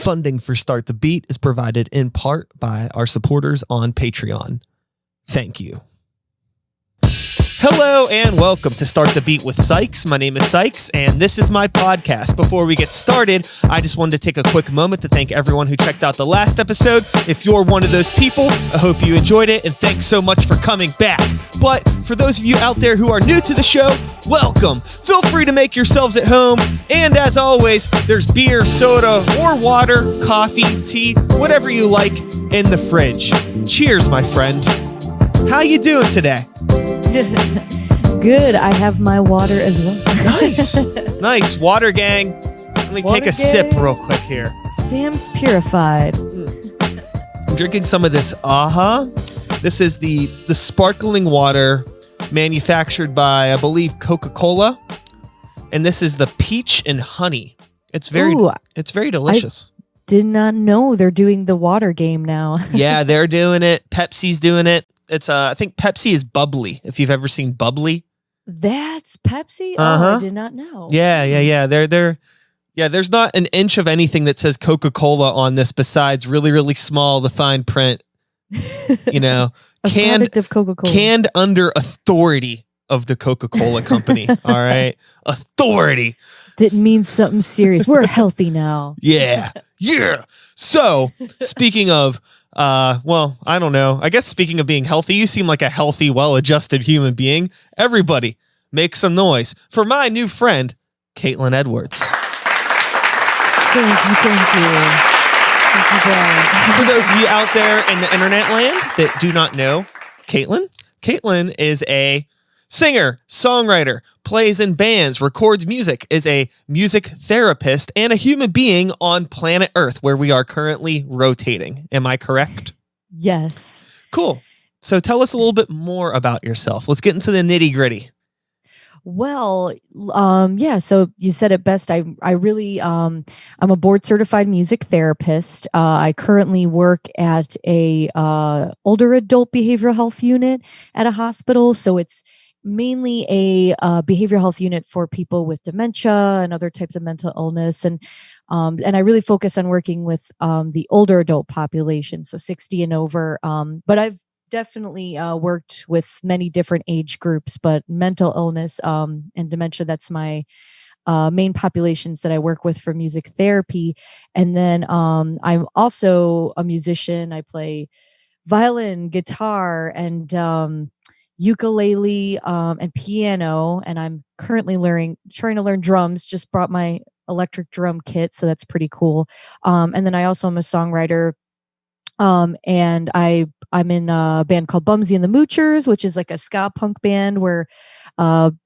Funding for Start the Beat is provided in part by our supporters on Patreon. Thank you. Hello and welcome to Start the Beat with Sykes. My name is Sykes and this is my podcast. Before we get started, I just wanted to take a quick moment to thank everyone who checked out the last episode. If you're one of those people, I hope you enjoyed it and thanks so much for coming back. But for those of you out there who are new to the show, welcome. Feel free to make yourselves at home. And as always, there's beer, soda, or water, coffee, tea, whatever you like in the fridge. Cheers, my friend. How you doing today? Good. I have my water as well. Nice. Water gang. Let me take a sip real quick here. Sam's Purified. I'm drinking some of this This is the sparkling water manufactured by, I believe, Coca-Cola. And this is the peach and honey. It's very delicious. I did not know they're doing the water game now. Yeah, they're doing it. Pepsi's doing it. It's I think Pepsi is bubbly. If you've ever seen bubbly. That's Pepsi? Oh, I did not know. Yeah. There's not an inch of anything that says Coca-Cola on this besides really, really small, the fine print. You know, product of Coca-Cola. Canned under authority of the Coca-Cola company. All right. Authority. Didn't mean something serious. We're healthy now. Yeah. So, speaking of I don't know. I guess speaking of being healthy, you seem like a healthy, well-adjusted human being. Everybody, make some noise for my new friend, Caitlin Edwards. Thank you, Brian. For those of you out there in the internet land that do not know Caitlin is a singer, songwriter, plays in bands, records music, is a music therapist, and a human being on planet Earth, where we are currently rotating. Am I correct? Yes. Cool. So tell us a little bit more about yourself. Let's get into the nitty gritty. Well, so you said it best. I'm a board certified music therapist. I currently work at a older adult behavioral health unit at a hospital. So it's mainly a behavioral health unit for people with dementia and other types of mental illness. And I really focus on working with the older adult population, so 60 and over. But I've definitely worked with many different age groups, but mental illness and dementia, that's my main populations that I work with for music therapy. And then I'm also a musician. I play violin, guitar, and ukulele and piano, and I'm currently trying to learn drums. Just brought my electric drum kit, so that's pretty cool. And then I also am a songwriter, and I'm in a band called Bumsy and the Moochers, which is like a ska punk band. We're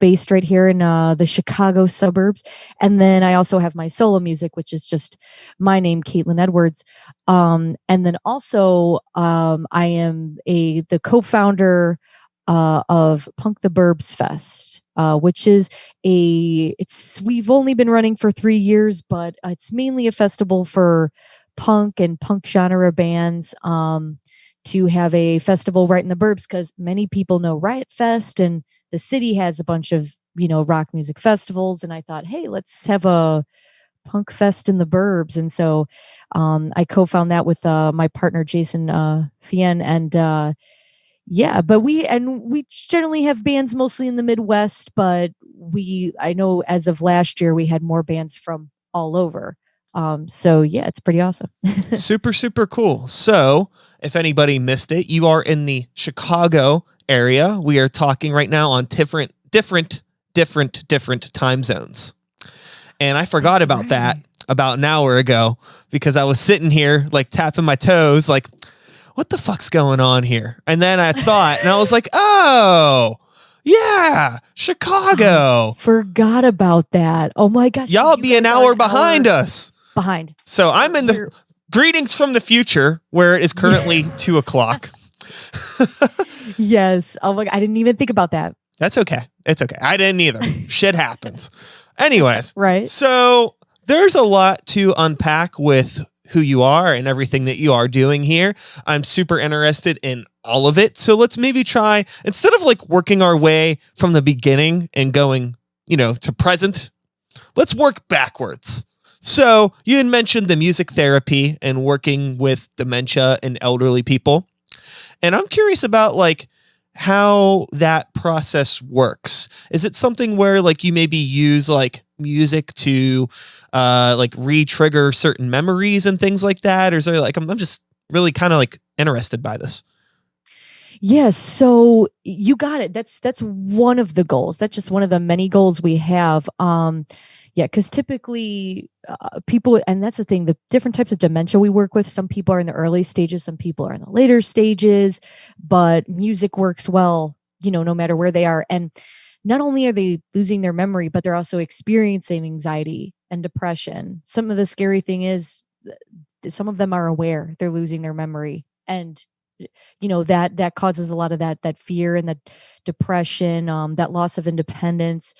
based right here in the Chicago suburbs. And then I also have my solo music, which is just my name, Caitlin Edwards. And then also I am the co-founder of Punk The Burbs Fest, which is we've only been running for 3 years, but it's mainly a festival for punk and punk genre bands, to have a festival right in the burbs, because many people know Riot Fest and the city has a bunch of, rock music festivals. And I thought, hey, let's have a punk fest in the burbs. And so I co-found that with my partner, Jason Fien. And but we generally have bands mostly in the Midwest, but I know as of last year, we had more bands from all over. So yeah, it's pretty awesome. Super, super cool. So if anybody missed it, you are in the Chicago area. We are talking right now on different time zones. And I forgot about that about an hour ago, because I was sitting here like tapping my toes, like, what the fuck's going on here? And then I thought, and I was like, oh, yeah, Chicago. Forgot about that. Oh my gosh. Y'all be an hour behind us. So I'm in the greetings from the future, where it is currently 2:00. Yes. Oh my God. I didn't even think about that. That's okay. It's okay. I didn't either. Shit happens. Anyways. Right. So there's a lot to unpack with who you are and everything that you are doing here. I'm super interested in all of it. So let's maybe try, instead of like working our way from the beginning and going, to present, let's work backwards. So you had mentioned the music therapy and working with dementia and elderly people. And I'm curious about like how that process works. Is it something where like you maybe use like music to like re-trigger certain memories and things like that? Or is there like, I'm just really kind of like interested by this. Yes, so you got it. That's one of the goals. That's just one of the many goals we have. Yeah, because typically people, and that's the thing, the different types of dementia we work with. Some people are in the early stages, some people are in the later stages, but music works well, no matter where they are. And not only are they losing their memory, but they're also experiencing anxiety and depression. Some of the scary thing is some of them are aware they're losing their memory, and that causes a lot of that fear and that depression, that loss of independence.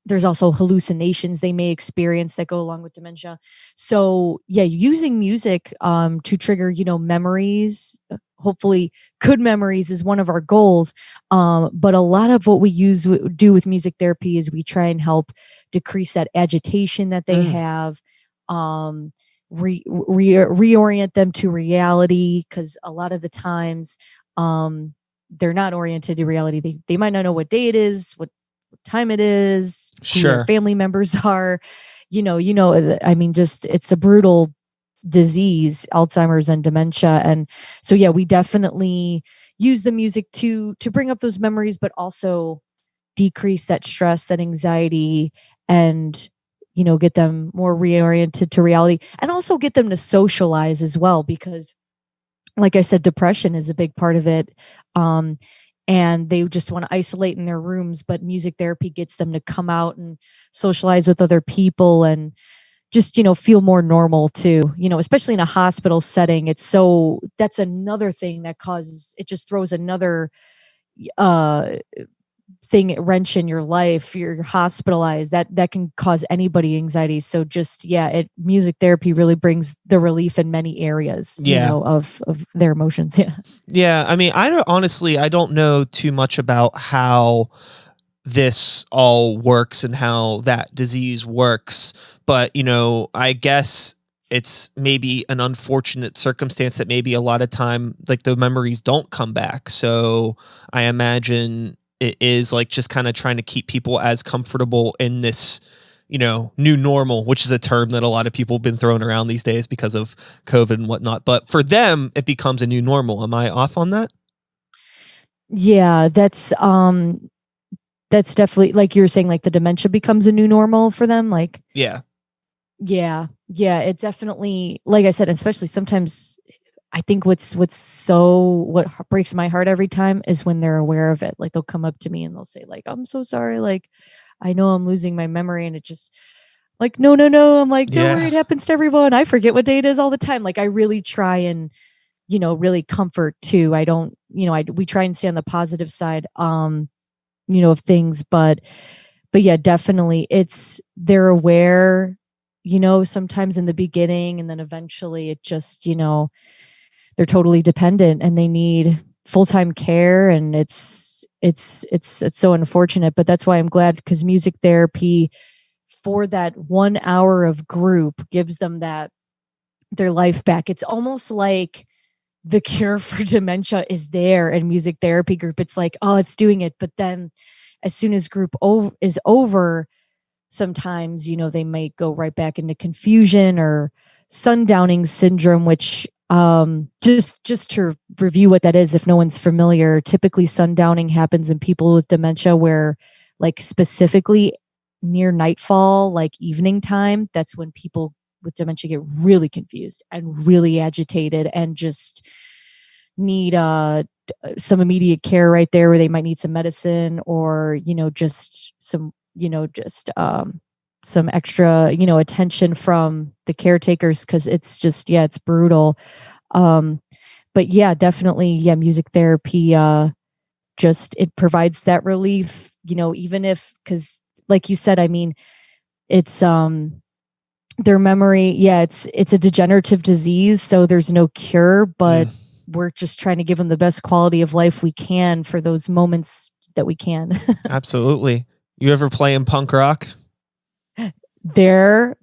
There's also hallucinations they may experience that go along with dementia. So yeah, using music to trigger memories, hopefully good memories, is one of our goals. But a lot of what we do with music therapy is we try and help decrease that agitation that they have, reorient them to reality, because a lot of the times they're not oriented to reality. They might not know what day it is, what time it is, who their family members are. I mean, just it's a brutal disease, Alzheimer's and dementia. And so yeah, we definitely use the music to bring up those memories, but also decrease that stress, that anxiety, and get them more reoriented to reality, and also get them to socialize as well, because like I said, depression is a big part of it. And they just want to isolate in their rooms, but music therapy gets them to come out and socialize with other people and just, feel more normal too, especially in a hospital setting. That's another thing that it just throws another wrench in your life. You're hospitalized, that can cause anybody anxiety. So just music therapy really brings the relief in many areas of their emotions. I mean, I don't know too much about how this all works and how that disease works, but I guess it's maybe an unfortunate circumstance that maybe a lot of time like the memories don't come back. So I imagine it is like just kind of trying to keep people as comfortable in this, new normal, which is a term that a lot of people have been throwing around these days because of COVID and whatnot. But for them, it becomes a new normal. Am I off on that? Yeah, that's definitely, like you were saying, like the dementia becomes a new normal for them. Like, yeah, it definitely, like I said, especially sometimes I think what breaks my heart every time is when they're aware of it. Like they'll come up to me and they'll say like, "I'm so sorry. Like, I know I'm losing my memory." And it just like, no. I'm like, don't worry, it happens to everyone. I forget what day it is all the time. Like I really try and, really comfort too. I don't, we try and stay on the positive side, of things, but yeah, definitely they're aware, sometimes in the beginning, and then eventually it just, they're totally dependent and they need full-time care, and it's so unfortunate. But that's why I'm glad, because music therapy for that 1 hour of group gives them their life back. It's almost like the cure for dementia is there in music therapy group. It's like, oh, it's doing it. But then as soon as group is over, sometimes, they might go right back into confusion or Sundowning Syndrome, which just to review what that is, if no one's familiar, typically sundowning happens in people with dementia where, like, specifically near nightfall, like evening time, that's when people with dementia get really confused and really agitated and just need some immediate care right there, where they might need some medicine or just some extra attention from the caretakers, because it's just it's brutal. But yeah, definitely, music therapy just it provides that relief, even if, because like you said, I mean, it's their memory, it's a degenerative disease, so there's no cure, but we're just trying to give them the best quality of life we can for those moments that we can. Absolutely. You ever play in punk rock? There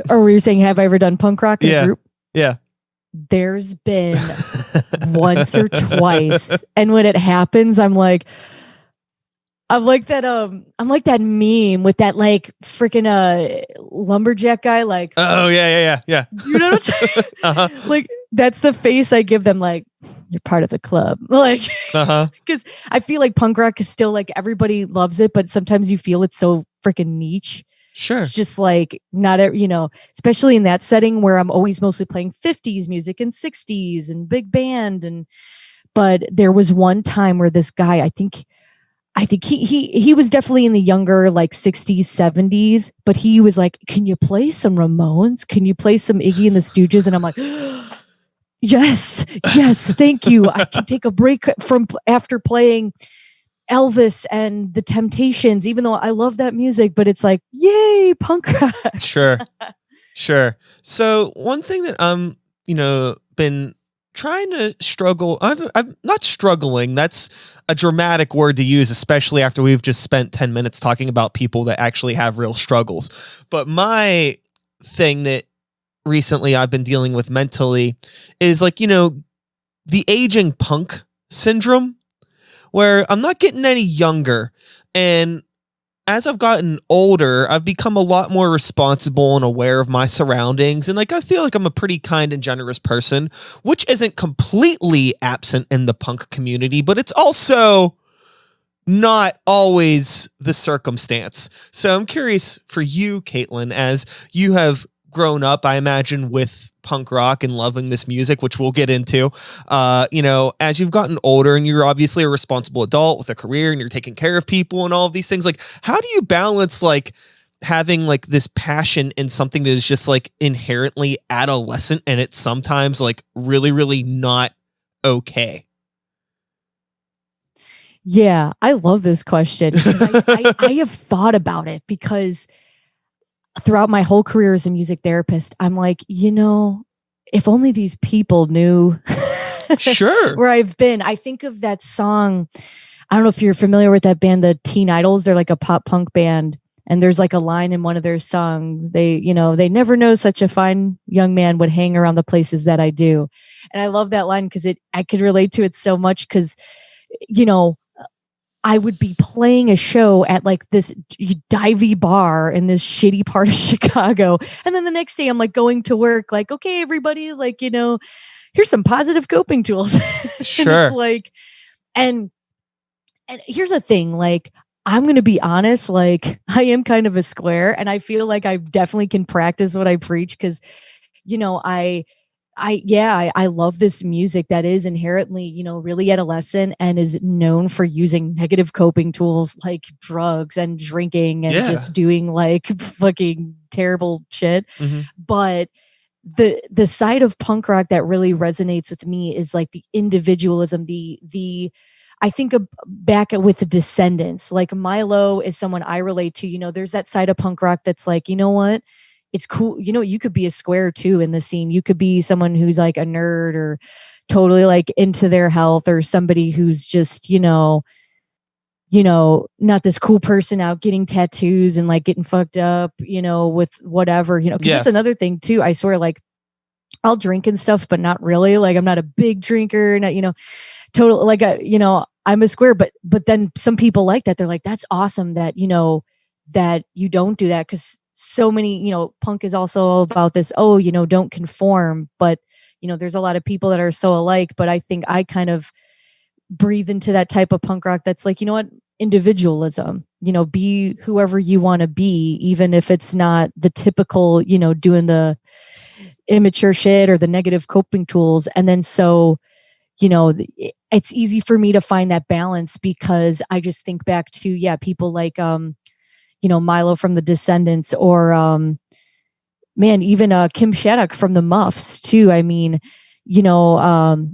or were you saying, have I ever done punk rock in a group? Yeah. There's been once or twice. And when it happens, I'm like that meme with that like freaking lumberjack guy. Like, oh yeah. You know what I'm saying? Uh-huh. Like, that's the face I give them. Like, you're part of the club. Like, because I feel like punk rock is still like everybody loves it, but sometimes you feel it's so freaking niche. Sure. It's just like not, especially in that setting where I'm always mostly playing 50s music and 60s and big band. But there was one time where this guy, I think he was definitely in the younger, like 60s, 70s, but he was like, can you play some Ramones? Can you play some Iggy and the Stooges? And I'm like, yes, thank you. I can take a break from after playing Elvis and the Temptations, even though I love that music, but it's like, yay, punk rock. Sure. So one thing that I'm, been trying to struggle. I'm not struggling. That's a dramatic word to use, especially after we've just spent 10 minutes talking about people that actually have real struggles. But my thing that recently I've been dealing with mentally is like, the aging punk syndrome, where I'm not getting any younger. And as I've gotten older, I've become a lot more responsible and aware of my surroundings. And like, I feel like I'm a pretty kind and generous person, which isn't completely absent in the punk community, but it's also not always the circumstance. So I'm curious for you, Caitlin, as you have grown up, I imagine, with punk rock and loving this music, which we'll get into, as you've gotten older and you're obviously a responsible adult with a career and you're taking care of people and all of these things, like, how do you balance like having like this passion in something that is just like inherently adolescent and it's sometimes like really, really not okay? Yeah, I love this question. I have thought about it because throughout my whole career as a music therapist, I'm like, if only these people knew sure where I've been. I think of that song. I don't know if you're familiar with that band, the Teen Idols. They're like a pop punk band. And there's like a line in one of their songs. They never know such a fine young man would hang around the places that I do. And I love that line because I could relate to it so much because, I would be playing a show at like this divey bar in this shitty part of Chicago. And then the next day I'm like going to work, like, okay, everybody, like, here's some positive coping tools. Sure. And it's like, and here's the thing, like, I'm going to be honest, like I am kind of a square and I feel like I definitely can practice what I preach. Cause I love this music that is inherently, really adolescent and is known for using negative coping tools like drugs and drinking and just doing like fucking terrible shit. Mm-hmm. But the side of punk rock that really resonates with me is like the individualism, I think back with the Descendants, like Milo is someone I relate to. There's that side of punk rock that's like, you know what? It's cool. You could be a square too in the scene. You could be someone who's like a nerd or totally like into their health or somebody who's just, not this cool person out getting tattoos and like getting fucked up, with whatever, cause that's another thing too. I swear, like I'll drink and stuff, but not really. Like I'm not a big drinker, not, total, like, I'm a square, but then some people like that. They're like, that's awesome that, that you don't do that. Cause so many, punk is also about this, don't conform, but there's a lot of people that are so alike, but I think I kind of breathe into that type of punk rock that's like, individualism, be whoever you want to be, even if it's not the typical, doing the immature shit or the negative coping tools. And then so, it's easy for me to find that balance because I just think back to, people like, Milo from the Descendants or, even Kim Shattuck from the Muffs too. I mean,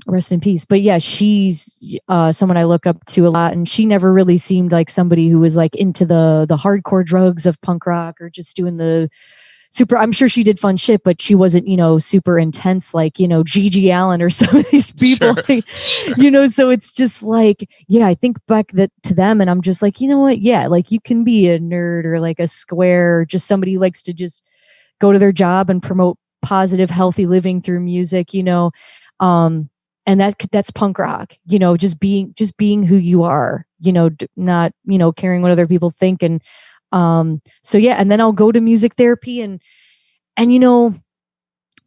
rest in peace. But yeah, she's someone I look up to a lot, and she never really seemed like somebody who was like into the hardcore drugs of punk rock or just doing the super. I'm sure she did fun shit, but she wasn't, super intense like, Gigi Allen or some of these people. Sure. So it's just like, I think back to them and I'm just like, you know what? Yeah, like you can be a nerd or like a square or just somebody who likes to just go to their job and promote positive, healthy living through music, and that's punk rock, just being who you are, not, caring what other people think. And so yeah, and then I'll go to music therapy and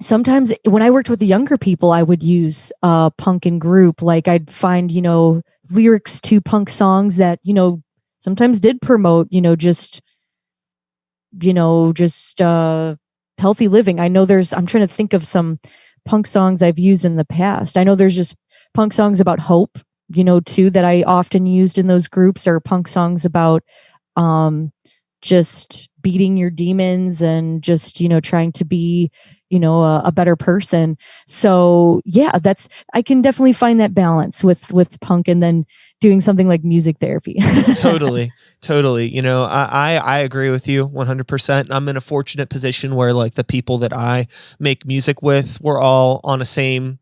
sometimes when I worked with the younger people, I would use punk in group. Like I'd find, lyrics to punk songs that, sometimes did promote, just healthy living. I know I'm trying to think of some punk songs I've used in the past. I know there's just punk songs about hope, too, that I often used in those groups, or punk songs about just beating your demons and just, trying to be, a better person. So yeah, I can definitely find that balance with punk and then doing something like music therapy. Totally. I agree with you 100%. I'm in a fortunate position where like the people that I make music with, we're all on the same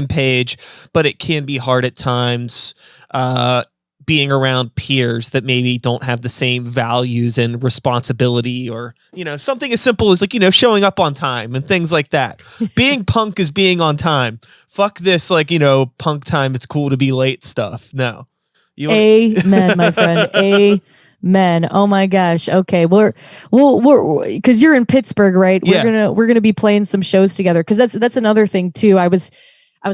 page, but it can be hard at times, being around peers that maybe don't have the same values and responsibility, or, something as simple as like, showing up on time and things like that. Being punk is being on time. Fuck this, like, punk time, it's cool to be late stuff. No. Amen, my friend. Amen. Oh my gosh. Okay. We're because you're in Pittsburgh, right? Yeah. We're gonna be playing some shows together. Cause that's another thing too. I was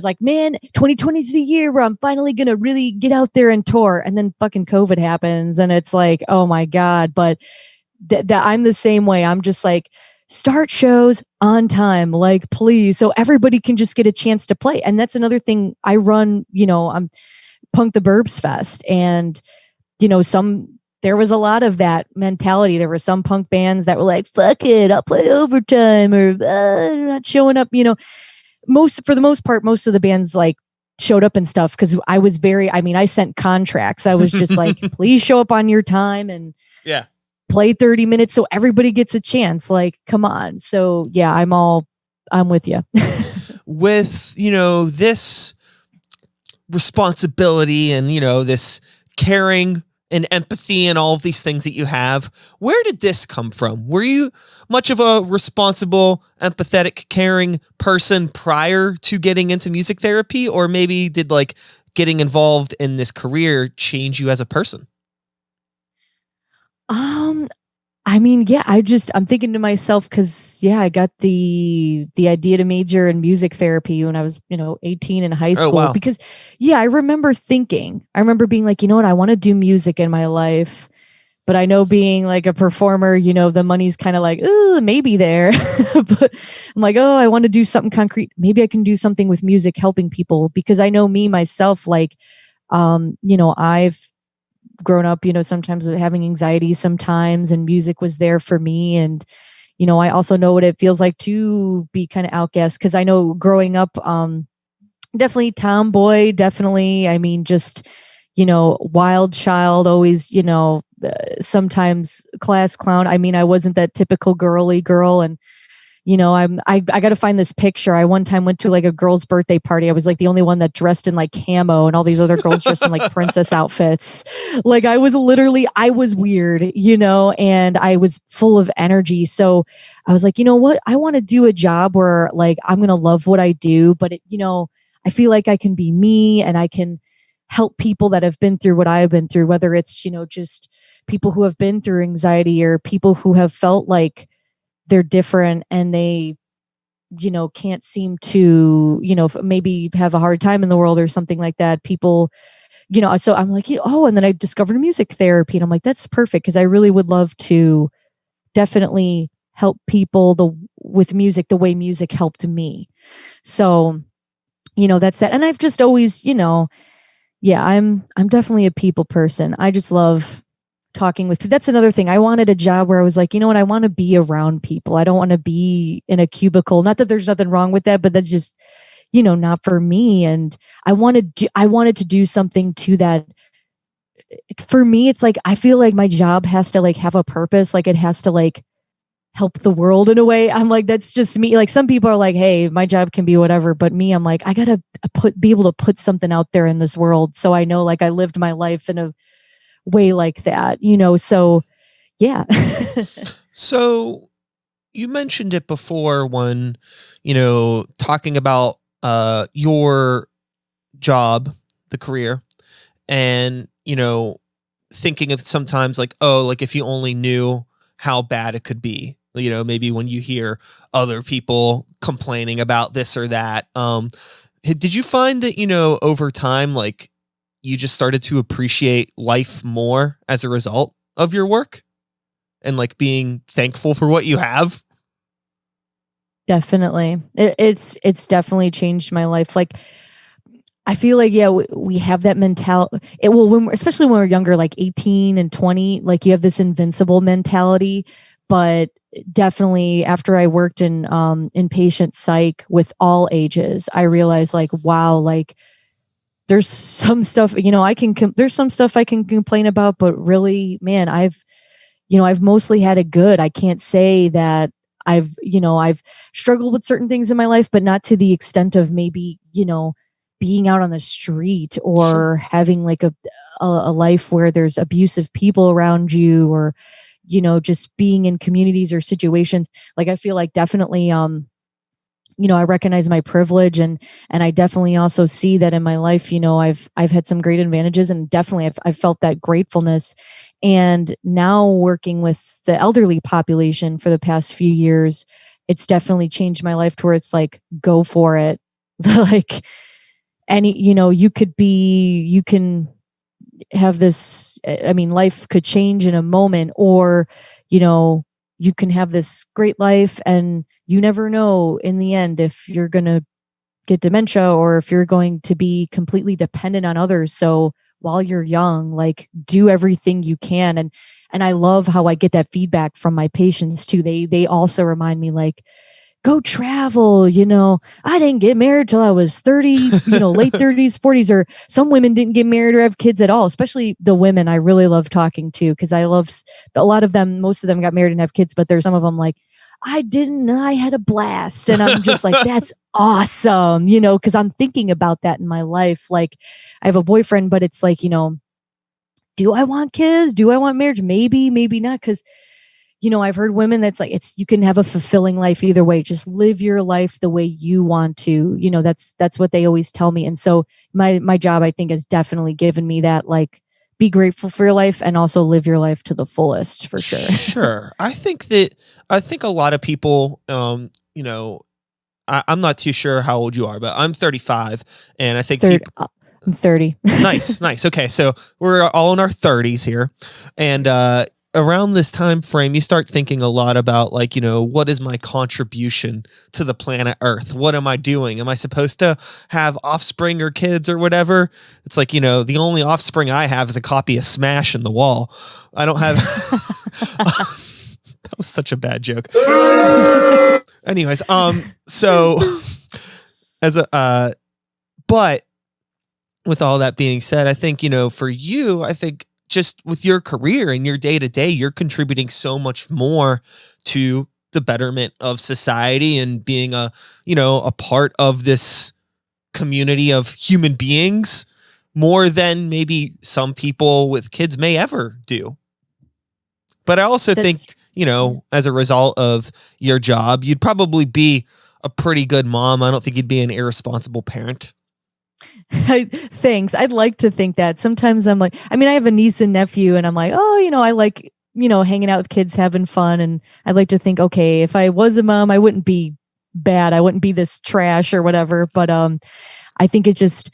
like, man, 2020 is the year where I'm finally going to really get out there and tour. And then fucking COVID happens. And it's like, oh my God. But I'm the same way. I'm just like, start shows on time, like, please. So everybody can just get a chance to play. And that's another thing I run, I'm Punk The Burbs Fest. And, there was a lot of that mentality. There were some punk bands that were like, fuck it, I'll play overtime, or not showing up, for the most part, most of the bands like showed up and stuff. Cause I was I sent contracts. I was just like, please show up on your time and play 30 minutes so everybody gets a chance. Like, come on. So yeah, I'm with you. With, this responsibility and, this caring and empathy and all of these things that you have, where did this come from? Were you much of a responsible, empathetic, caring person prior to getting into music therapy? Or maybe did like getting involved in this career change you as a person? Yeah, I'm thinking to myself, cause yeah, I got the idea to major in music therapy when I was, 18 in high school. Oh, wow. Because yeah, I remember being like, what, I want to do music in my life. But I know being like a performer, the money's kind of like, maybe there. But I'm like, oh, I want to do something concrete. Maybe I can do something with music, helping people, because I know me myself, like, I've grown up, sometimes with having anxiety sometimes, and music was there for me. And, I also know what it feels like to be kind of outcast, because I know growing up, definitely tomboy, definitely. I mean, just, wild child, always, sometimes class clown. I mean, I wasn't that typical girly girl. And, I got to find this picture. I one time went to like a girl's birthday party. I was like the only one that dressed in like camo, and all these other girls dressed in like princess outfits. Like I was weird, and I was full of energy. So I was like, you know what? I want to do a job where like, I'm going to love what I do, but I feel like I can be me, and I can help people that have been through what I've been through, whether it's, just people who have been through anxiety, or people who have felt like they're different and they, can't seem to, maybe have a hard time in the world or something like that. People, so I'm like, and then I discovered music therapy, and I'm like, that's perfect. Cause I really would love to definitely help people with music, the way music helped me. So, that's that. And I've just always, yeah, I'm definitely a people person. I just love talking with. That's another thing. I wanted a job where I was like, what? I want to be around people. I don't want to be in a cubicle. Not that there's nothing wrong with that, but that's just, not for me. And I wanted to do something to that. For me, it's like, I feel like my job has to like have a purpose. Like it has to like help the world in a way. I'm like, that's just me. Like some people are like, hey, my job can be whatever. But me, I'm like, I got to be able to put something out there in this world. So I know like I lived my life in a way like that, so yeah. So you mentioned it before when, talking about your job, the career, and, thinking of sometimes like, oh, like if you only knew how bad it could be, maybe when you hear other people complaining about this or that. Did you find that, over time, like you just started to appreciate life more as a result of your work and like being thankful for what you have? Definitely. It's definitely changed my life. Like, I feel like, yeah, we have that mentality. Especially when we're younger, like 18 and 20, like you have this invincible mentality. But definitely after I worked in inpatient psych with all ages, I realized like, wow, like there's some stuff, there's some stuff I can complain about, but really, man, I've mostly had it good. I can't say that I've struggled with certain things in my life, but not to the extent of maybe, being out on the street Sure. or having like a life where there's abusive people around you, or, just being in communities or situations. Like, I feel like definitely, I recognize my privilege, and I definitely also see that in my life, I've had some great advantages, and definitely I've felt that gratefulness. And now working with the elderly population for the past few years, it's definitely changed my life to where it's like, go for it. Like, you can have this, I mean, life could change in a moment, or, you know, you can have this great life, and you never know in the end if you're going to get dementia or if you're going to be completely dependent on others. So while you're young, like, do everything you can. And I love how I get that feedback from my patients too. They also remind me, like, go travel. I didn't get married till I was 30, late 30s, 40s, or some women didn't get married or have kids at all, especially the women I really love talking to, because I love a lot of them. Most of them got married and have kids, but there's some of them like, I didn't, I had a blast. And I'm just like, that's awesome, because I'm thinking about that in my life. Like, I have a boyfriend, but it's like, do I want kids? Do I want marriage? Maybe, maybe not. Because I've heard women that's like, you can have a fulfilling life either way. Just live your life the way you want to. That's what they always tell me. And so my job, I think, has definitely given me that, like, be grateful for your life and also live your life to the fullest, for sure. Sure. I think a lot of people, I'm not too sure how old you are, but I'm 35, and I think Third, people. I'm 30. Nice, nice. Okay, so we're all in our 30s here, and around this time frame, you start thinking a lot about, like, what is my contribution to the planet Earth? What am I doing? Am I supposed to have offspring or kids or whatever? It's like, the only offspring I have is a copy of Smash in the wall. I don't have. That was such a bad joke. Anyways, so as a but with all that being said, I think, for you, I think just with your career and your day to day, you're contributing so much more to the betterment of society and being a part of this community of human beings more than maybe some people with kids may ever do. But I also think, as a result of your job, you'd probably be a pretty good mom. I don't think you'd be an irresponsible parent. Thanks. I'd like to think that. Sometimes I'm like, I mean, I have a niece and nephew, and I'm like, oh, I like, hanging out with kids, having fun. And I'd like to think, okay, if I was a mom, I wouldn't be bad. I wouldn't be this trash or whatever. But I think it just,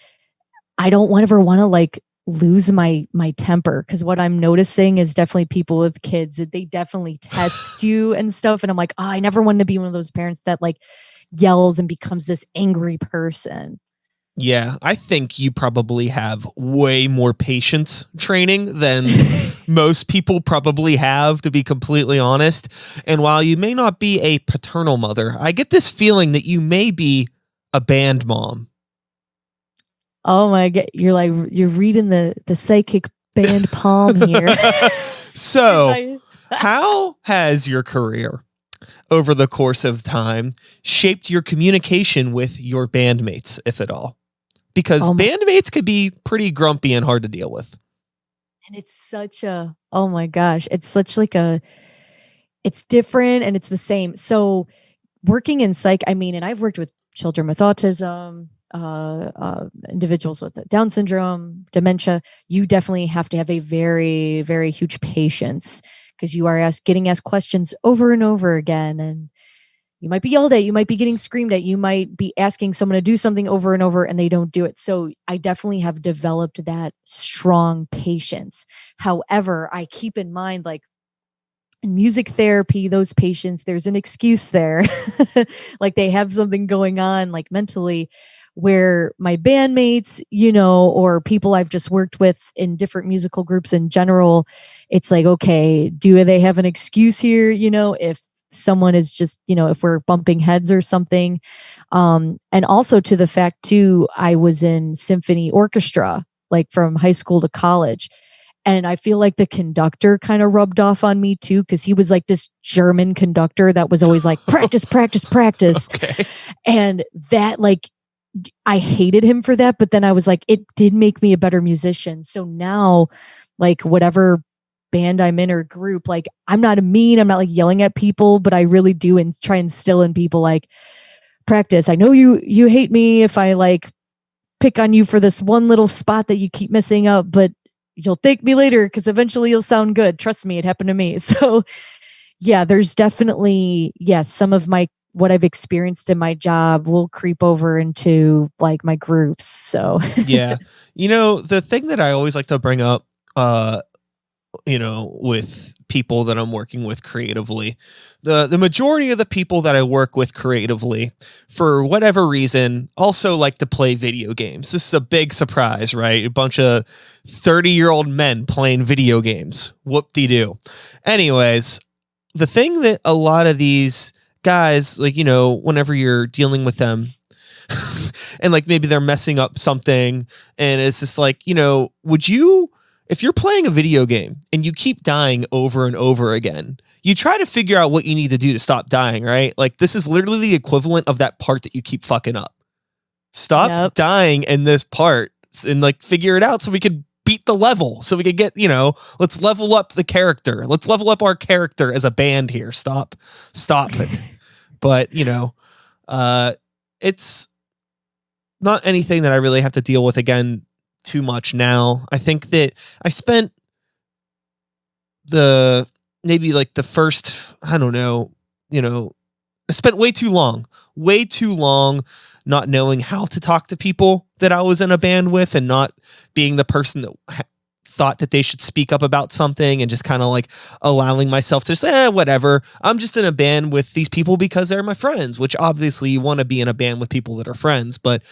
I don't ever want to, like, lose my temper, because what I'm noticing is definitely people with kids, they definitely test you and stuff. And I'm like, oh, I never wanted to be one of those parents that, like, yells and becomes this angry person. Yeah, I think you probably have way more patience training than most people probably have, to be completely honest. And while you may not be a paternal mother, I get this feeling that you may be a band mom. Oh my God. You're reading the psychic band palm here. So, how has your career over the course of time shaped your communication with your bandmates, if at all? Because bandmates could be pretty grumpy and hard to deal with. And it's such a, oh my gosh, it's such like a, it's different and it's the same. So working in psych, I mean, and I've worked with children with autism, individuals with Down syndrome, dementia. You definitely have to have a very, very huge patience because you are getting asked questions over and over again. And you might be yelled at, you might be getting screamed at, you might be asking someone to do something over and over and they don't do it. So I definitely have developed that strong patience. However, I keep in mind, like, in music therapy, those patients, there's an excuse there. Like they have something going on, like mentally, where my bandmates, or people I've just worked with in different musical groups in general, it's like, okay, do they have an excuse here? If someone is just, if we're bumping heads or something. And also to the fact too, I was in symphony orchestra, like from high school to college. And I feel like the conductor kind of rubbed off on me too, because he was like this German conductor that was always like, practice, practice, practice. Okay. And that, like, I hated him for that. But then I was like, it did make me a better musician. So now, like, whatever band I'm in or group, like, I'm not I'm not like yelling at people, but I really do and try and instill in people, like, practice. I know you hate me if I like pick on you for this one little spot that you keep messing up, but you'll thank me later because eventually you'll sound good. Trust me, it happened to me. So yeah, there's definitely, yes, some of what I've experienced in my job will creep over into like my groups. So Yeah. The thing that I always like to bring up, with people that I'm working with creatively, the majority of the people that I work with creatively, for whatever reason, also like to play video games. This is a big surprise, right? A bunch of 30-year-old men playing video games. Whoop-de-doo. Anyways, the thing that a lot of these guys, like, whenever you're dealing with them, and like maybe they're messing up something, and it's just like, if you're playing a video game and you keep dying over and over again, you try to figure out what you need to do to stop dying, right? Like, this is literally the equivalent of that part that you keep fucking up. Stop dying in this part and like figure it out so we could beat the level, so we could get, let's level up the character. Let's level up our character as a band here. Stop it. But, it's not anything that I really have to deal with again too much now. I think that I spent maybe like the first, I don't know, I spent way too long not knowing how to talk to people that I was in a band with, and not being the person that thought that they should speak up about something, and just kind of like allowing myself to say, whatever. I'm just in a band with these people because they're my friends, which obviously you want to be in a band with people that are friends. But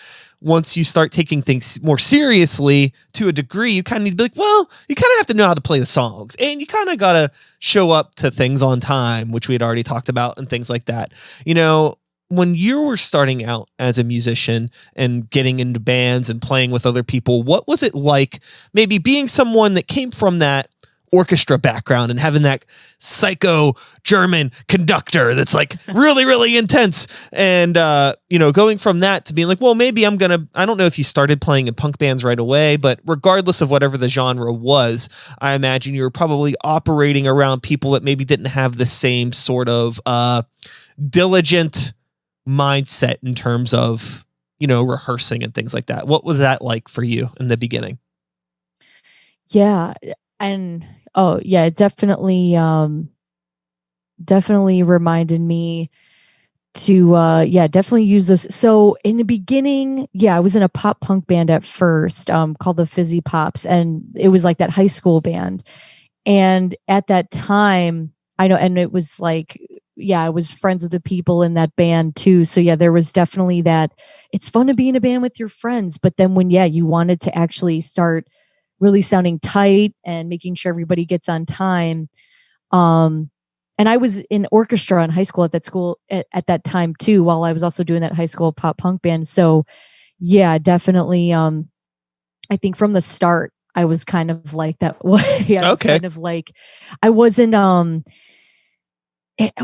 once you start taking things more seriously to a degree, you kind of need to be like, well, you kind of have to know how to play the songs, and you kind of got to show up to things on time, which we had already talked about, and things like that. When you were starting out as a musician and getting into bands and playing with other people, what was it like maybe being someone that came from that orchestra background and having that psycho German conductor that's like really, really intense, and going from that to being like, well, maybe I don't know if you started playing in punk bands right away, but regardless of whatever the genre was, I imagine you were probably operating around people that maybe didn't have the same sort of diligent mindset in terms of, rehearsing and things like that. What was that like for you in the beginning? Yeah. And it definitely reminded me to definitely use those. So in the beginning, I was in a pop punk band at first, called the Fizzy Pops, and it was like that high school band. And at that time, I know, and it was like, I was friends with the people in that band too. So there was definitely that. It's fun to be in a band with your friends, but then when you wanted to actually start really sounding tight and making sure everybody gets on time. And I was in orchestra in high school at that school at that time too, while I was also doing that high school pop punk band. So definitely. I think from the start, I was kind of like that way. I was kind of like, I wasn't, and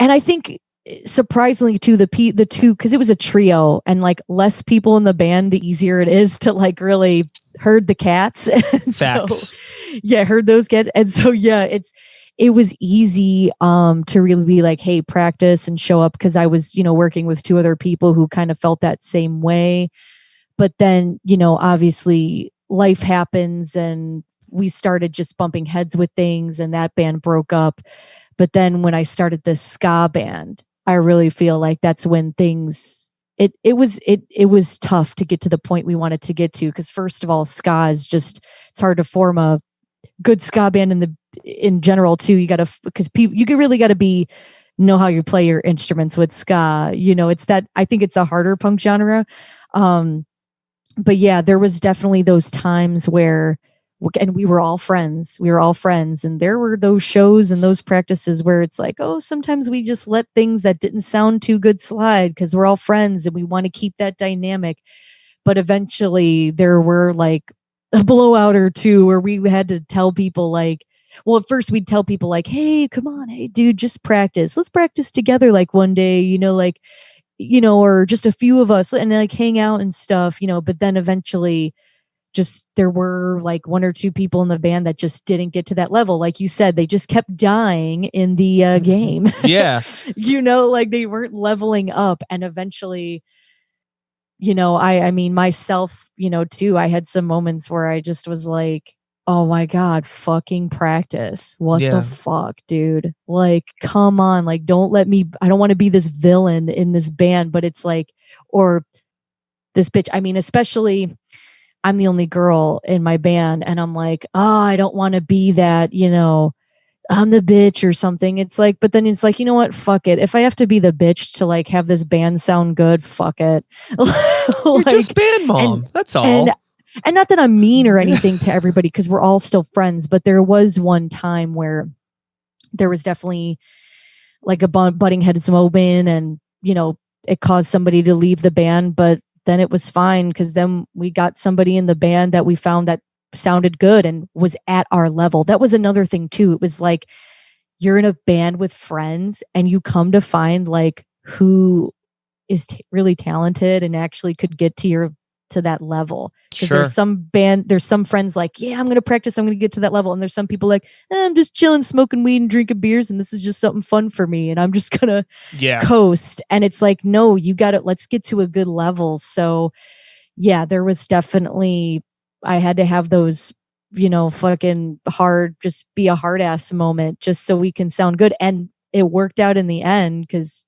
I think surprisingly too, the two, because it was a trio, and like less people in the band, the easier it is to like really herd the cats. And Facts. So, herd those cats. And so, it was easy to really be like, hey, practice and show up, because I was, working with two other people who kind of felt that same way. But then, obviously life happens and we started just bumping heads with things, and that band broke up. But then when I started this ska band, I really feel like that's when things it was tough to get to the point we wanted to get to, because first of all, ska is just, it's hard to form a good ska band in general too. You gotta, because people, you really gotta know how you play your instruments with ska. It's that, I think it's a harder punk genre. But yeah, there was definitely those times where, and we were all friends. And there were those shows and those practices where it's like, oh, sometimes we just let things that didn't sound too good slide because we're all friends and we want to keep that dynamic. But eventually there were like a blowout or two where we had to tell people like, well, at first we'd tell people like, hey, come on, hey, dude, just practice. Let's practice together like one day, or just a few of us and like hang out and stuff, but then eventually just there were like one or two people in the band that just didn't get to that level. Like you said, they just kept dying in the game. Yeah. Like they weren't leveling up. And eventually, I mean, myself, too, I had some moments where I just was like, oh my God, fucking practice. What the fuck, dude? Like, come on. Like, I don't want to be this villain in this band, but it's like, or this bitch. I mean, especially I'm the only girl in my band and I'm like, oh, I don't want to be that, I'm the bitch or something. It's like, but then it's like, you know what? Fuck it. If I have to be the bitch to like have this band sound good, fuck it. You're just band mom. That's all. And not that I'm mean or anything to everybody, because we're all still friends, but there was one time where there was definitely like a butting heads moment and, it caused somebody to leave the band, but then it was fine because then we got somebody in the band that we found that sounded good and was at our level. That was another thing too. It was like, you're in a band with friends and you come to find like who is really talented and actually could get to that level. Because there's some friends like, yeah, I'm going to practice, I'm going to get to that level. And there's some people like, I'm just chilling, smoking weed and drinking beers. And this is just something fun for me. And I'm just going to coast. And it's like, no, let's get to a good level. So yeah, there was definitely, I had to have those, fucking hard, just be a hard ass moment just so we can sound good. And it worked out in the end because,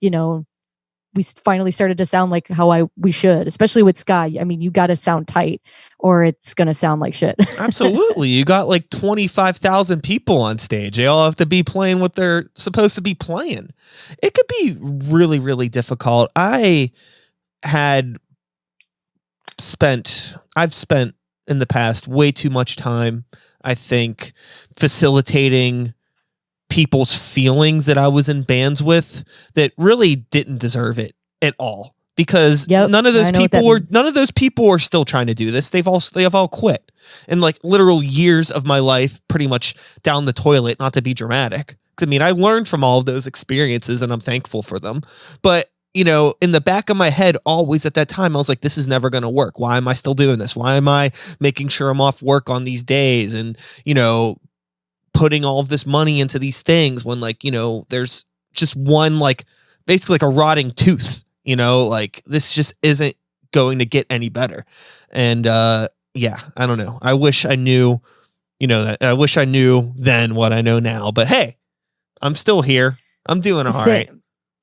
we finally started to sound like how we should, especially with ska. I mean, you got to sound tight or it's going to sound like shit. Absolutely. You got like 25,000 people on stage. They all have to be playing what they're supposed to be playing. It could be really, really difficult. I've spent in the past way too much time, I think, facilitating people's feelings that I was in bands with that really didn't deserve it at all, because none of those people are still trying to do this. They have all quit, and like literal years of my life pretty much down the toilet, not to be dramatic. I mean, I learned from all of those experiences and I'm thankful for them. But in the back of my head, always at that time, I was like, this is never going to work. Why am I still doing this? Why am I making sure I'm off work on these days? And, putting all of this money into these things when there's just one, like basically like a rotting tooth, like this just isn't going to get any better. And, I don't know. I wish I knew, I wish I knew then what I know now, but hey, I'm still here. I'm doing all right.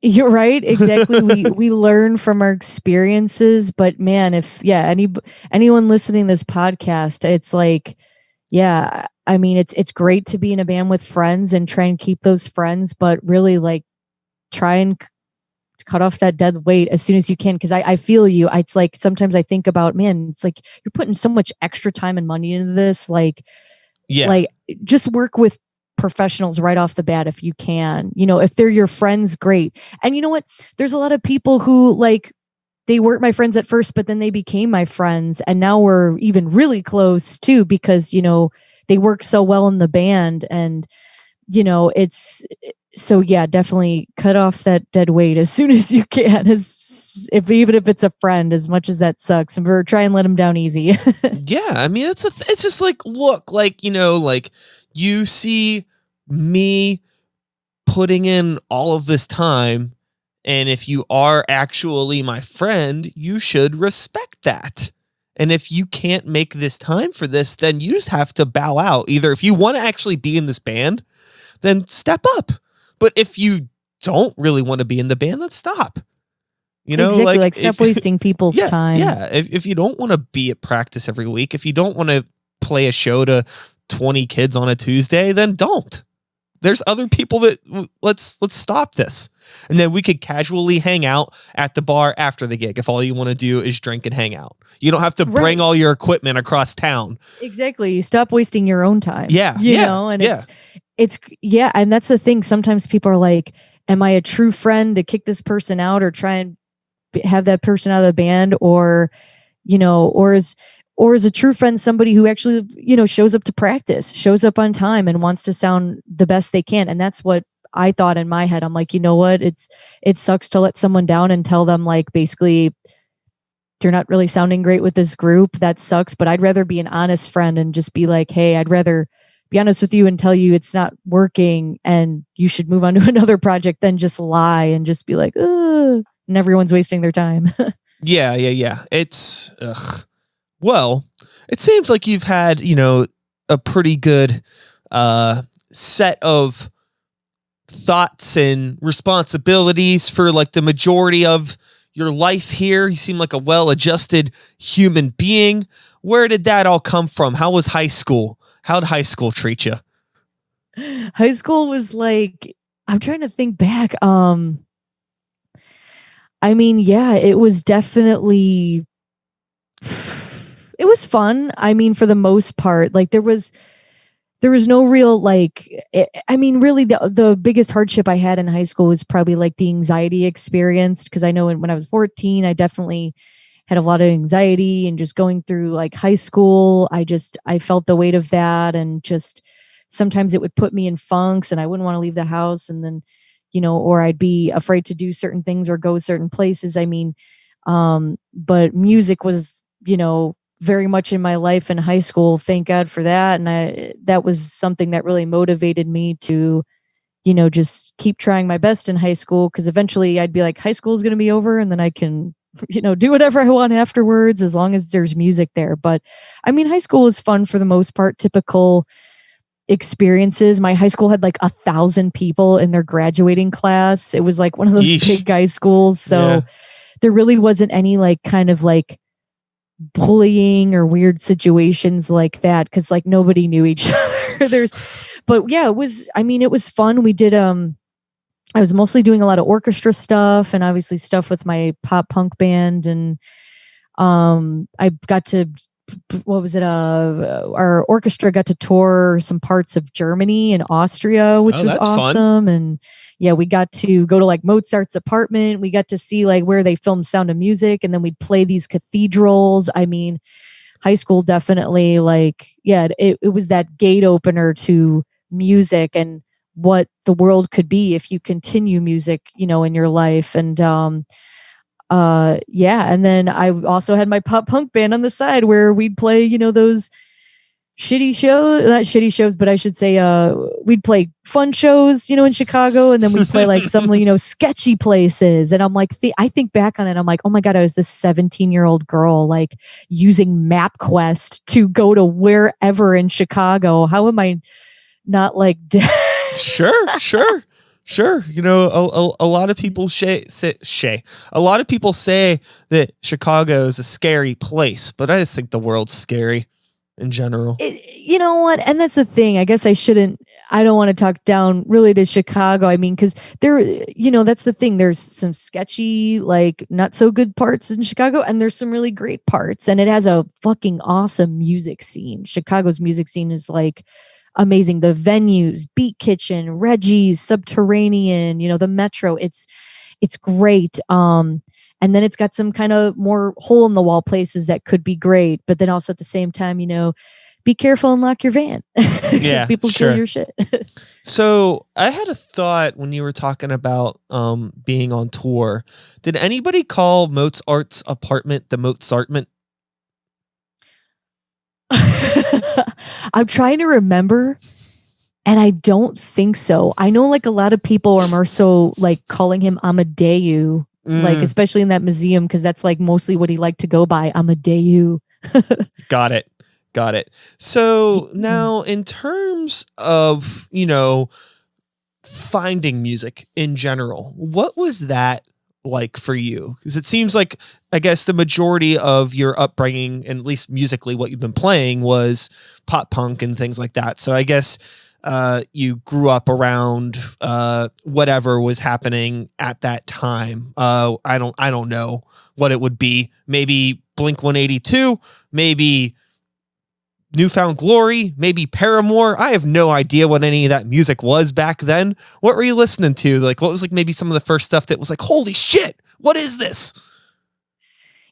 You're right. Exactly. we learn from our experiences, but man, anyone listening to this podcast, it's like, yeah, I mean, it's great to be in a band with friends and try and keep those friends, but really like try and cut off that dead weight as soon as you can. Cause I feel you. It's like, sometimes I think about, man, it's like you're putting so much extra time and money into this. Like just work with professionals right off the bat if you can. If they're your friends, great. And you know what? There's a lot of people who like, they weren't my friends at first, but then they became my friends. And now we're even really close too, because, they work so well in the band. And, it's so, yeah, definitely cut off that dead weight as soon as you can, even if it's a friend, as much as that sucks. And we're trying to let them down easy. Yeah. I mean, it's just like, look, like, like you see me putting in all of this time, and if you are actually my friend, you should respect that. And if you can't make this time for this, then you just have to bow out. Either if you want to actually be in this band, then step up. But if you don't really want to be in the band, then stop. You know, exactly, like stop wasting people's time. Yeah. If you don't want to be at practice every week, if you don't want to play a show to 20 kids on a Tuesday, then don't. There's other people that let's stop this. And then we could casually hang out at the bar after the gig if all you want to do is drink and hang out. You don't have to bring all your equipment across town. Exactly. You stop wasting your own time. Yeah. You know, and it's and that's the thing. Sometimes people are like, am I a true friend to kick this person out or try and have that person out of the band, or, you know, or is a true friend somebody who actually, you know, shows up to practice, shows up on time and wants to sound the best they can. And that's what I thought in my head. I'm like, you know what? It sucks to let someone down and tell them like, basically, you're not really sounding great with this group. That sucks. But I'd rather be an honest friend and just be like, hey, I'd rather be honest with you and tell you it's not working and you should move on to another project than just lie and just be like, ugh, and everyone's wasting their time. Yeah. It's, well, it seems like you've had, you know, a pretty good set of thoughts and responsibilities for like the majority of your life here. You seem like a well-adjusted human being. Where did that all come from? How was high school? How'd high school treat you? High school was like, I'm trying to think back. I mean, yeah, it was definitely, it was fun. I mean, for the most part, like there was no real like, I mean, really the biggest hardship I had in high school was probably like the anxiety experienced. Because I know when I was 14, I definitely had a lot of anxiety, and just going through like high school, I felt the weight of that, and just sometimes it would put me in funks and I wouldn't want to leave the house. And then, you know, or I'd be afraid to do certain things or go certain places. I mean, but music was, you know, very much in my life in high school. Thank God for that. And that was something that really motivated me to, you know, just keep trying my best in high school. Cause eventually I'd be like, high school is going to be over and then I can, you know, do whatever I want afterwards, as long as there's music there. But I mean, high school was fun for the most part, typical experiences. My high school had like 1,000 people in their graduating class. It was like one of those big guy schools. So there really wasn't any like kind of like bullying or weird situations like that, because like nobody knew each other. But yeah, it was fun. We did I was mostly doing a lot of orchestra stuff and obviously stuff with my pop punk band, and I got to, what was it, our orchestra got to tour some parts of Germany and Austria, which was awesome. Fun. And yeah, we got to go to like Mozart's apartment. We got to see like where they filmed Sound of Music, and then we'd play these cathedrals. I mean, high school definitely, like, yeah, it was that gate opener to music and what the world could be if you continue music, you know, in your life. And yeah, and then I also had my pop punk band on the side where we'd play, you know, those shitty shows, not shitty shows, but I should say we'd play fun shows, you know, in Chicago, and then we'd play like some, you know, sketchy places. And I'm like, I think back on it, I'm like, oh my God, I was this 17-year-old girl like using MapQuest to go to wherever in Chicago. How am I not like dead? Sure. You know, a lot of people a lot of people say that Chicago is a scary place, but I just think the world's scary in general. You know what? And that's the thing. I guess I don't want to talk down really to Chicago. I mean, because there, you know, that's the thing. There's some sketchy, like not so good parts in Chicago, and there's some really great parts. And it has a fucking awesome music scene. Chicago's music scene is like amazing. The venues, Beat Kitchen, Reggie's, Subterranean, you know, the Metro, it's great. And then it's got some kind of more hole in the wall places that could be great, but then also at the same time, you know, be careful and lock your van. Yeah, people steal your shit. So I had a thought when you were talking about being on tour. Did anybody call Mozart's apartment the Mozartment? I'm trying to remember. And I don't think so. I know like a lot of people are more so like calling him Amadeus, like especially in that museum, because that's like mostly what he liked to go by, Amadeus. Got it. Got it. So now in terms of, finding music in general, what was that like for you? Because it seems like, I guess, the majority of your upbringing, and at least musically, what you've been playing was pop punk and things like that. So I guess you grew up around whatever was happening at that time. I don't know what it would be. Maybe Blink 182, maybe Newfound Glory, maybe Paramore. I have no idea what any of that music was back then. What were you listening to? Like, what was like maybe some of the first stuff that was like, holy shit, what is this?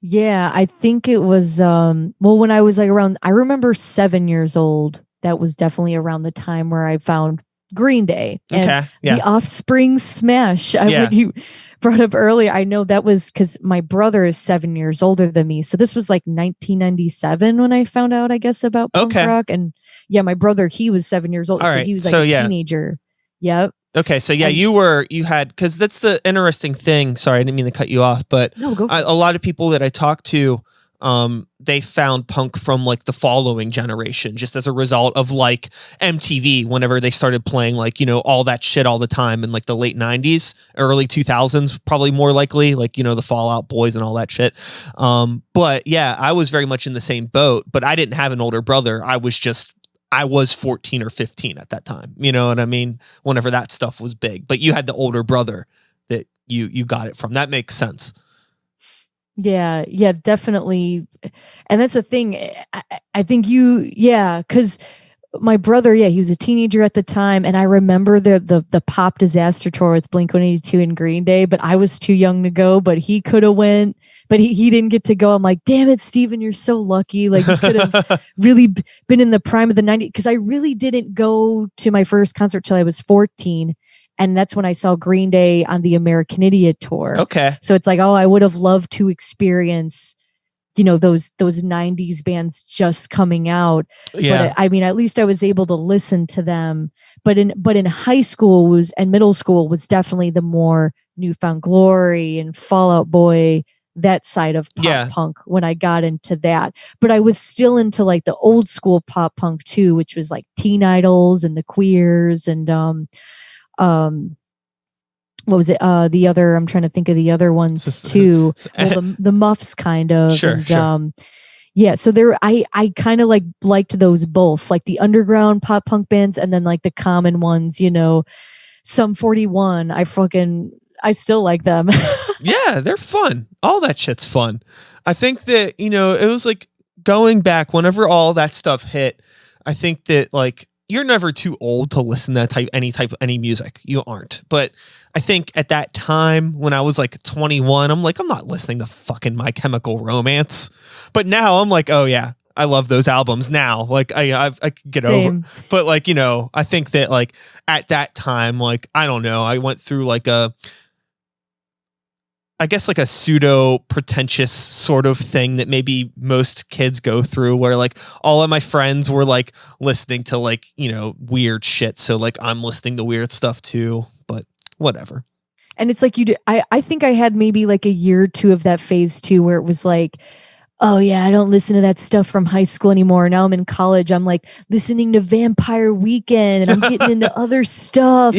Yeah, I think it was when I was like I remember 7 years old. That was definitely around the time where I found Green Day and the Offspring smash. When you brought up earlier, I know that was because my brother is 7 years older than me. So this was like 1997 when I found out, I guess, about punk rock. And my brother, he was 7 years old. So he was like a teenager. Yep. Okay, so you had, because that's the interesting thing. Sorry, I didn't mean to cut you off, but a lot of people that I talked to, they found punk from like the following generation, just as a result of like MTV, whenever they started playing like, all that shit all the time in like the late 90s, early 2000s, probably more likely, like, the Fall Out Boys and all that shit. But yeah, I was very much in the same boat, but I didn't have an older brother. I was 14 or 15 at that time. You know what I mean? Whenever that stuff was big, but you had the older brother that you got it from. That makes sense. Yeah, definitely. And that's the thing. I think because my brother, he was a teenager at the time, and I remember the pop disaster tour with Blink-182 and Green Day, but I was too young to go, but he could have went, but he didn't get to go. I'm like, damn it, Steven, you're so lucky. Like, you could have really been in the prime of the 90s, because I really didn't go to my first concert till I was 14. And that's when I saw Green Day on the American Idiot tour. Okay. So it's like, I would have loved to experience, those 90s bands just coming out. Yeah. But I mean, at least I was able to listen to them. But in high school and middle school was definitely the more Newfound Glory and Fall Out Boy, that side of pop punk when I got into that. But I was still into like the old school pop punk too, which was like Teen Idols and the Queers and what was it? The other, I'm trying to think of the other ones too. Well, the Muffs kind of. Sure, and, sure. So I kind of liked those both, like the underground pop punk bands and then like the common ones, Sum 41. I still like them. Yeah, they're fun. All that shit's fun. I think that, it was like going back whenever all that stuff hit, I think that like, you're never too old to listen to any music. You aren't. But I think at that time when I was like 21, I'm like, I'm not listening to fucking My Chemical Romance. But now I'm like, oh yeah, I love those albums now. Like I could get over. But like, I think that like at that time, like, I don't know, I went through like a pseudo pretentious sort of thing that maybe most kids go through, where like all of my friends were like listening to like, weird shit. So like I'm listening to weird stuff too, but whatever. And it's like I think I had maybe like a year or two of that phase too, where it was like, oh yeah, I don't listen to that stuff from high school anymore. Now I'm in college. I'm like listening to Vampire Weekend and I'm getting into other stuff,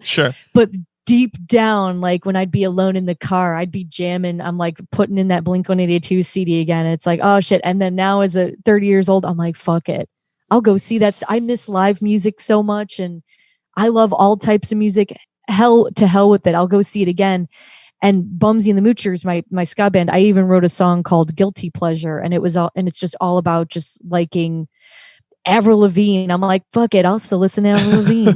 Sure. But deep down, like when I'd be alone in the car, I'd be jamming. I'm like putting in that Blink-182 CD again. And it's like, oh shit. And then now as a 30 years old, I'm like, fuck it. I'll go see that. I miss live music so much. And I love all types of music. Hell with it. I'll go see it again. And Bumsy and the Moochers, my ska band, I even wrote a song called Guilty Pleasure. And it's just all about just liking Avril Lavigne. I'm like, fuck it, I'll still listen to Avril Lavigne.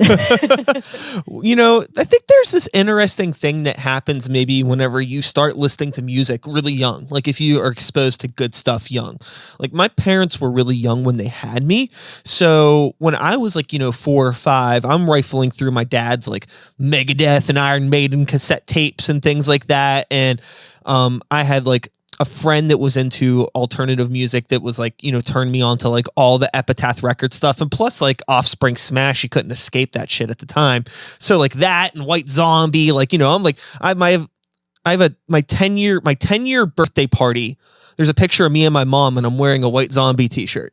I think there's this interesting thing that happens maybe whenever you start listening to music really young. Like if you are exposed to good stuff young. Like my parents were really young when they had me. So when I was like, 4 or 5, I'm rifling through my dad's like Megadeth and Iron Maiden cassette tapes and things like that. And I had like a friend that was into alternative music that was like, turned me on to like all the Epitaph record stuff. And plus like Offspring Smash, you couldn't escape that shit at the time. So like that and White Zombie, like, I'm like, I have my 10-year birthday party. There's a picture of me and my mom and I'm wearing a White Zombie t-shirt.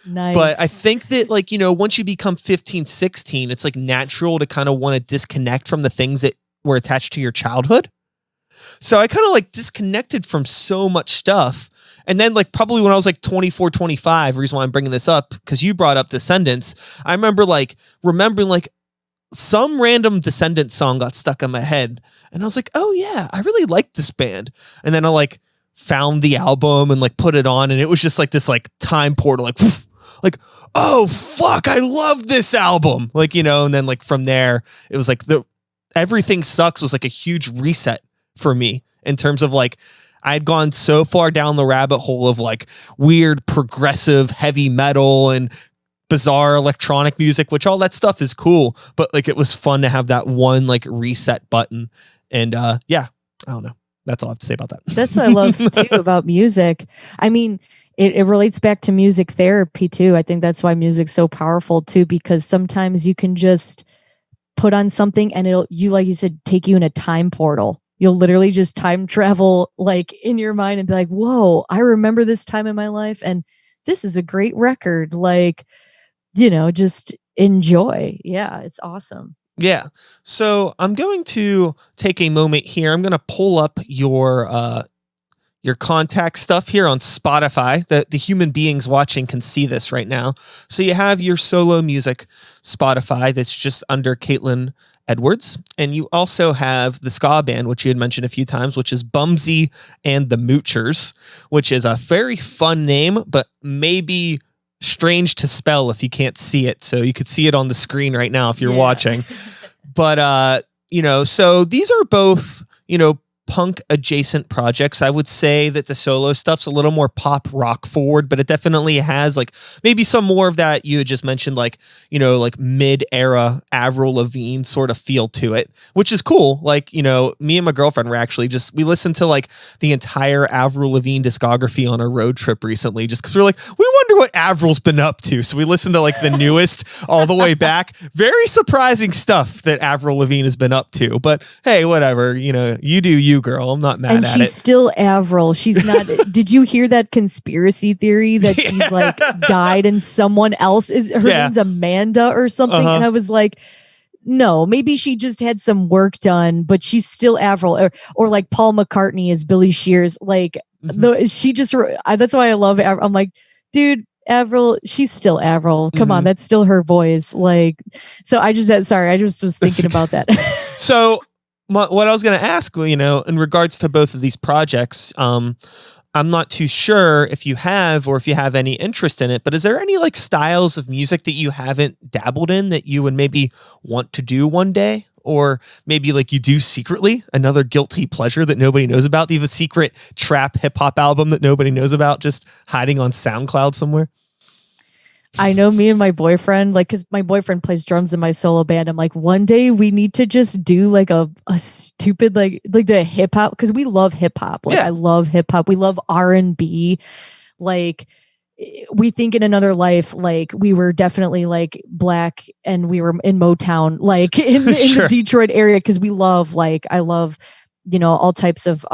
Nice. But I think that like, once you become 15, 16, it's like natural to kind of want to disconnect from the things that were attached to your childhood. So I kind of like disconnected from so much stuff. And then like probably when I was like 24, 25, the reason why I'm bringing this up, because you brought up Descendants. I remember like remembering like some random Descendants song got stuck in my head. And I was like, oh yeah, I really like this band. And then I like found the album and like put it on. And it was just like this like time portal, like, whoosh, like, oh fuck, I love this album. Like, and then like from there, it was like Everything Sucks was like a huge reset for me in terms of like, I'd gone so far down the rabbit hole of like weird progressive heavy metal and bizarre electronic music, which all that stuff is cool, but like it was fun to have that one like reset button. And yeah, I don't know. That's all I have to say about that. That's what I love too about music. I mean, it relates back to music therapy too. I think that's why music's so powerful too, because sometimes you can just put on something and like you said, take you in a time portal. You'll literally just time travel like in your mind and be like, whoa, I remember this time in my life and this is a great record. Like, just enjoy. Yeah, it's awesome. Yeah. So I'm going to take a moment here. I'm going to pull up your contact stuff here on Spotify. The human beings watching can see this right now. So you have your solo music Spotify that's just under Caitlin Edwards. And you also have the ska band, which you had mentioned a few times, which is Bumsy and the Moochers, which is a very fun name, but maybe strange to spell if you can't see it. So you could see it on the screen right now if you're watching. But, so these are both, punk adjacent projects. I would say that the solo stuff's a little more pop rock forward, but it definitely has like maybe some more of that you had just mentioned, like, like mid era Avril Lavigne sort of feel to it, which is cool. Like, me and my girlfriend were actually we listened to like the entire Avril Lavigne discography on a road trip recently, just because we're like, we wonder what Avril's been up to. So we listened to like the newest all the way back. Very surprising stuff that Avril Lavigne has been up to, but hey, whatever, you do you, girl. I'm not mad and at it. She's still Avril. She's not. Did you hear that conspiracy theory that she's like died and someone else her name's Amanda or something? And I was like, no, maybe she just had some work done, but she's still Avril. Or like Paul McCartney is Billy Shears. Like she just. That's why I love Avril. I'm like, dude, Avril, she's still Avril. Come on, that's still her voice. Like, so I just was thinking about that. So. What I was going to ask, in regards to both of these projects, I'm not too sure if you have any interest in it, but is there any like styles of music that you haven't dabbled in that you would maybe want to do one day? Or maybe like you do secretly, another guilty pleasure that nobody knows about? Do you have a secret trap hip hop album that nobody knows about, just hiding on SoundCloud somewhere? I know me and my boyfriend, like, because my boyfriend plays drums in my solo band. I'm like, one day we need to just do like a stupid, like the hip hop, because we love hip hop. Like, I love hip hop. We love R&B. Like, we think in another life, like we were definitely like Black and we were in Motown, like in the Detroit area, because we love, like, I love, all types of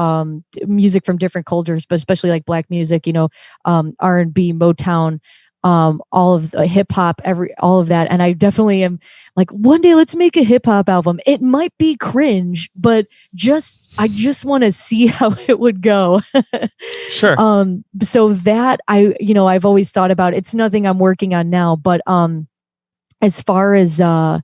music from different cultures, but especially like Black music, R&B, Motown, all of the hip hop, all of that. And I definitely am like, one day let's make a hip hop album. It might be cringe, but I just want to see how it would go. Sure. So that I've always thought about. It's nothing I'm working on now, but as far as in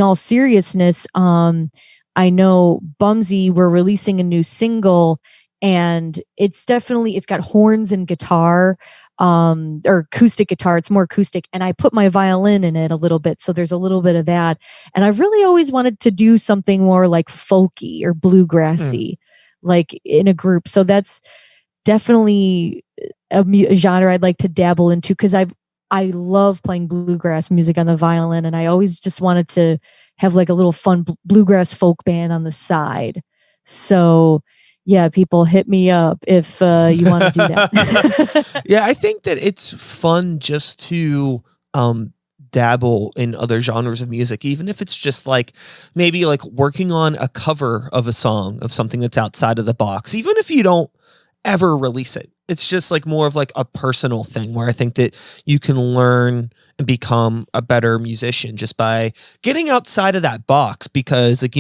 all seriousness, I know Bumsy, we're releasing a new single, and it's got horns and guitar, or acoustic guitar. It's more acoustic, and I put my violin in it a little bit, so there's a little bit of that. And I've really always wanted to do something more like folky or bluegrassy, like in a group. So that's definitely a genre I'd like to dabble into, because I love playing bluegrass music on the violin, and I always just wanted to have like a little fun bluegrass folk band on the side. So yeah, people hit me up if you want to do that. Yeah, I think that it's fun just to dabble in other genres of music, even if it's just like maybe like working on a cover of a song of something that's outside of the box, even if you don't ever release it. It's just like more of like a personal thing where I think that you can learn and become a better musician just by getting outside of that box, because like,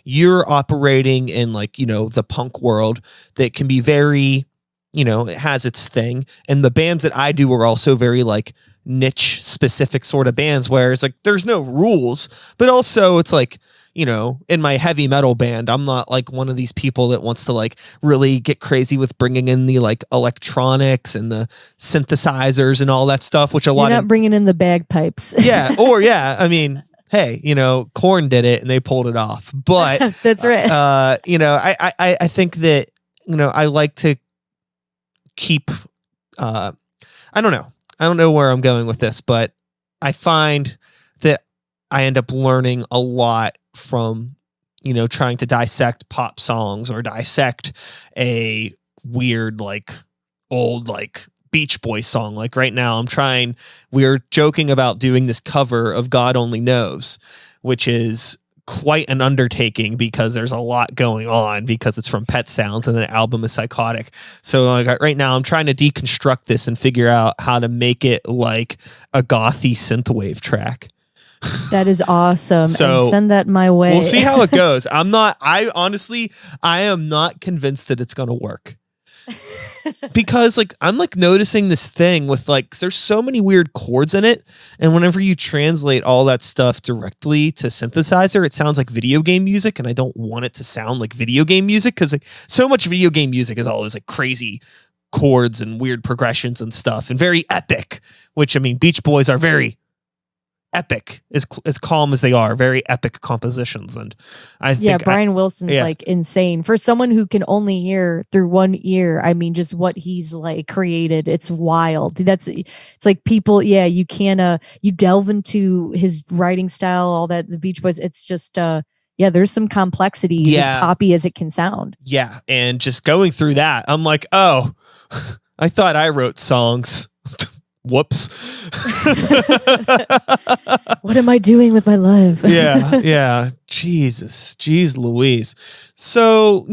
you're operating in like, the punk world that can be very, it has its thing. And the bands that I do are also very like niche specific sort of bands, where it's like there's no rules, but also it's like, in my heavy metal band, I'm not like one of these people that wants to like really get crazy with bringing in the like electronics and the synthesizers and all that stuff, which You're not bringing in the bagpipes. Yeah. Or yeah, I mean, hey, Korn did it and they pulled it off, but that's right. I think that, I like to keep, I don't know where I'm going with this, but I find that I end up learning a lot from, trying to dissect pop songs or dissect a weird, like old, like Beach Boys song. Like right now we're joking about doing this cover of God Only Knows, which is quite an undertaking because there's a lot going on because it's from Pet Sounds and the album is psychotic. So like right now I'm trying to deconstruct this and figure out how to make it like a gothy synthwave track. That is awesome. So and send that my way. We'll see how it goes. I am not convinced that it's going to work. Because like I'm like noticing this thing with like there's so many weird chords in it, and whenever you translate all that stuff directly to synthesizer, it sounds like video game music, and I don't want it to sound like video game music because like so much video game music is all this like crazy chords and weird progressions and stuff and very epic, which I mean Beach Boys are very epic, as calm as they are, very epic compositions. And I think Brian Wilson's like insane for someone who can only hear through one ear. I mean, just what he's like created, it's wild. It's like people, you can you delve into his writing style, all that, the Beach Boys, it's just there's some complexity, as poppy as it can sound. And just going through that, I'm like, oh, I thought I wrote songs. Whoops. What am I doing with my life? Yeah. Jeez Louise. So,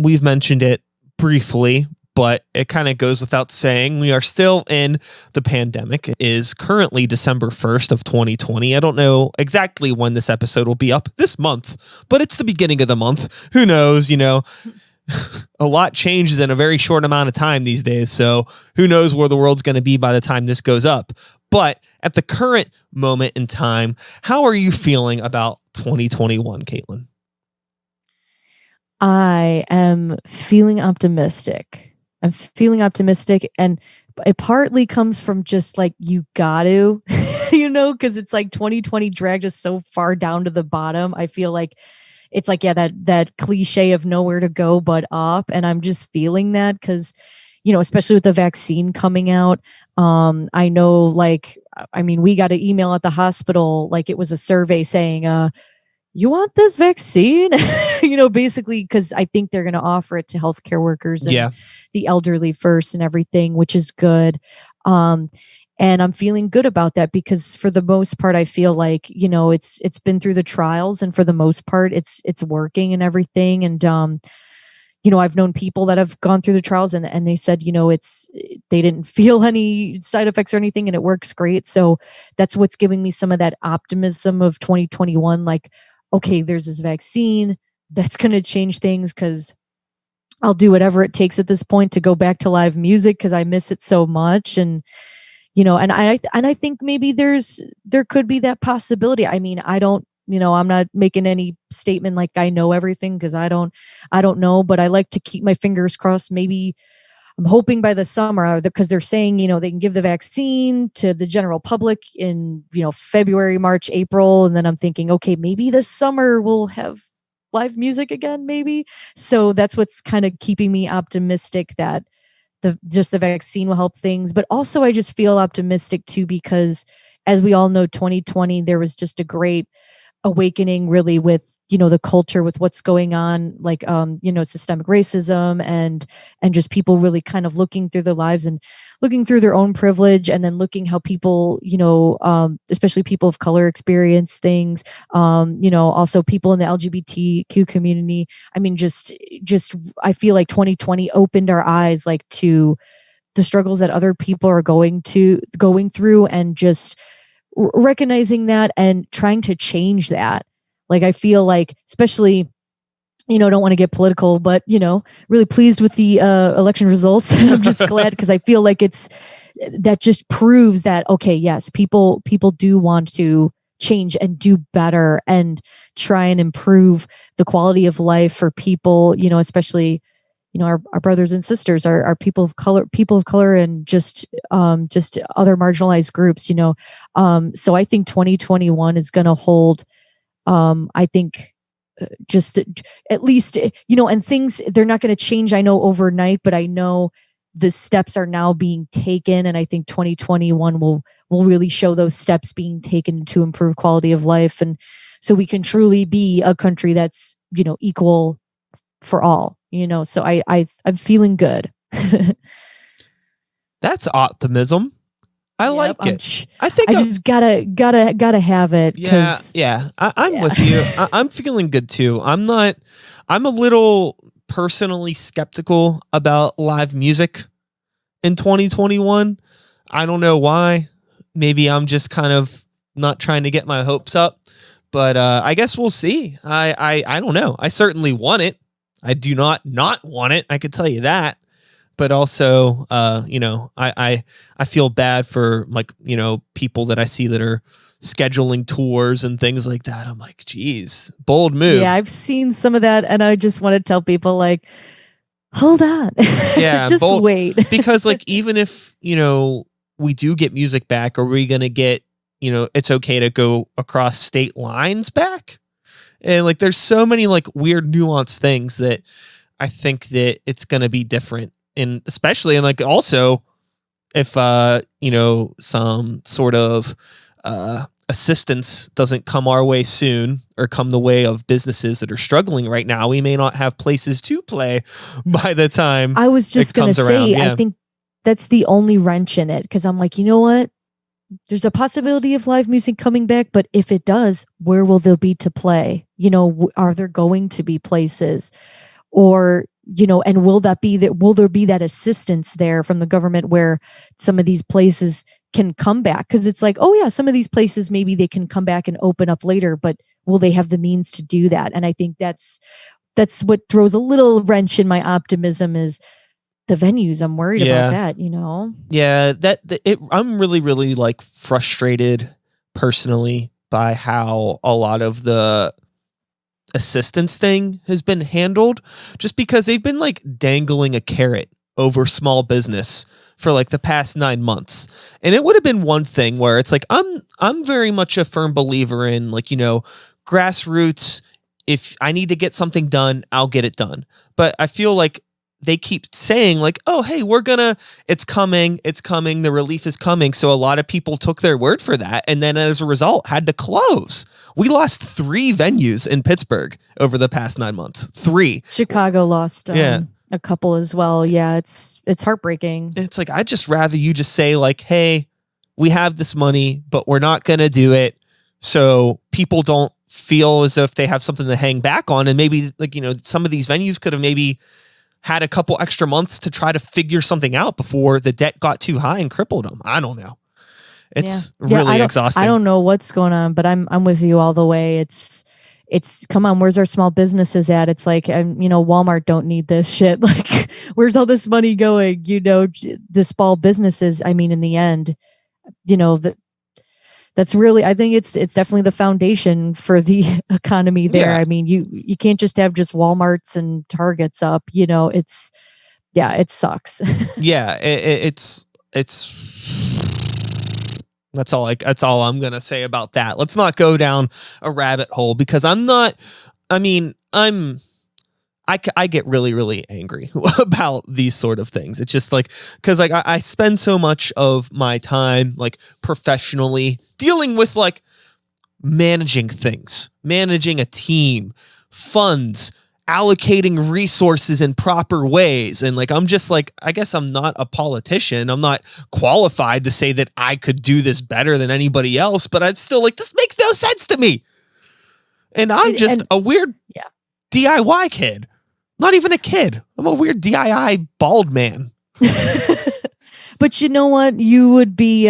we've mentioned it briefly, but it kind of goes without saying. We are still in the pandemic. It is currently December 1st of 2020. I don't know exactly when this episode will be up this month, but it's the beginning of the month. Who knows, a lot changes in a very short amount of time these days. So who knows where the world's going to be by the time this goes up. But at the current moment in time, how are you feeling about 2021, Caitlin? I am feeling optimistic. And it partly comes from just like, you got to, because it's like 2020 dragged us so far down to the bottom. I feel like it's like, that cliche of nowhere to go but up. And I'm just feeling that because, especially with the vaccine coming out, I know, we got an email at the hospital, like it was a survey saying, you want this vaccine? Basically, because I think they're going to offer it to healthcare workers and the elderly first and everything, which is good. And I'm feeling good about that because for the most part, I feel like, it's been through the trials, and for the most part, it's working and everything. And, I've known people that have gone through the trials and they said, they didn't feel any side effects or anything, and it works great. So that's what's giving me some of that optimism of 2021. Like, okay, there's this vaccine that's going to change things, because I'll do whatever it takes at this point to go back to live music because I miss it so much. And, and I think maybe there could be that possibility. I mean, I don't, I'm not making any statement like I know everything, because I don't know, but I like to keep my fingers crossed. Maybe I'm hoping by the summer, because they're saying, they can give the vaccine to the general public in, February, March, April. And then I'm thinking, okay, maybe this summer we'll have live music again, maybe. So that's what's kind of keeping me optimistic that the vaccine will help things. But also I just feel optimistic too, because as we all know, 2020, there was just a great awakening really with, the culture, with what's going on, like, systemic racism and just people really kind of looking through their lives and looking through their own privilege, and then looking how people, especially people of color experience things, also people in the LGBTQ community. I mean, just I feel like 2020 opened our eyes, like, to the struggles that other people are going through, and just recognizing that and trying to change that. Like, I feel like, especially, don't want to get political, but, really pleased with the election results. I'm just glad, because I feel like that just proves that, okay, yes, people do want to change and do better and try and improve the quality of life for people, especially, our brothers and sisters, are people of color, and just other marginalized groups, so I think 2021 is going to hold, I think, just at least, and things, they're not going to change, I know, overnight, but I know the steps are now being taken, and I think 2021 will really show those steps being taken to improve quality of life, and so we can truly be a country that's, equal for all, so I'm feeling good. That's optimism. I like it. I think I just gotta have it. Yeah. I'm with you. I'm feeling good too. I'm a little personally skeptical about live music in 2021. I don't know why. Maybe I'm just kind of not trying to get my hopes up, but I guess we'll see. I don't know. I certainly want it. I do not want it. I could tell you that. But also, I feel bad for, like, people that I see that are scheduling tours and things like that. I'm like, geez, bold move. Yeah, I've seen some of that, and I just want to tell people, like, hold on. Yeah, just wait. Because, like, even if, we do get music back, are we going to get, it's okay to go across state lines back? And, like, there's so many, like, weird nuanced things that I think that it's going to be different. And especially, and like, also, if some sort of assistance doesn't come our way soon, or come the way of businesses that are struggling right now, we may not have places to play by the time I was just going to say, yeah. I think that's the only wrench in it, because I'm like, you know what? There's a possibility of live music coming back, but if it does, where will there be to play? Are there going to be places? Or, and will there be that assistance there from the government where some of these places can come back? Because it's like, oh yeah, some of these places, maybe they can come back and open up later, but will they have the means to do that? And I think that's what throws a little wrench in my optimism, is the venues. I'm worried about that, Yeah, I'm really, really, like, frustrated personally by how a lot of the assistance thing has been handled, just because they've been, like, dangling a carrot over small business for, like, the past 9 months. And it would have been one thing where it's like, I'm very much a firm believer in, like, grassroots. If I need to get something done, I'll get it done. But I feel like they keep saying, like, oh, hey, it's coming, the relief is coming. So a lot of people took their word for that, and then as a result had to close. We lost 3 venues in Pittsburgh over the past 9 months. 3. Chicago lost a couple as well. Yeah, it's heartbreaking. It's like, I'd just rather you just say, like, hey, we have this money, but we're not going to do it, so people don't feel as if they have something to hang back on. And maybe, like, some of these venues could have maybe had a couple extra months to try to figure something out before the debt got too high and crippled them. I don't know. It's really exhausting. I don't know what's going on, but I'm with you all the way. It's come on, where's our small businesses at? It's like, Walmart don't need this shit. Like, where's all this money going? The small businesses, I mean, in the end, that's really, I think it's definitely the foundation for the economy there. Yeah. I mean, you can't just have just Walmarts and Targets up, it sucks. Yeah. It's that's all I'm going to say about that. Let's not go down a rabbit hole, because I get really, really angry about these sort of things. It's just like, because, like, I spend so much of my time, like, professionally dealing with, like, managing things, managing a team, funds, allocating resources in proper ways. And like, I'm just like, I guess I'm not a politician. I'm not qualified to say that I could do this better than anybody else, but I'm still like, this makes no sense to me. And I'm just a weird DIY kid. Not even a kid. I'm a weird DIY bald man. But you know what? You would be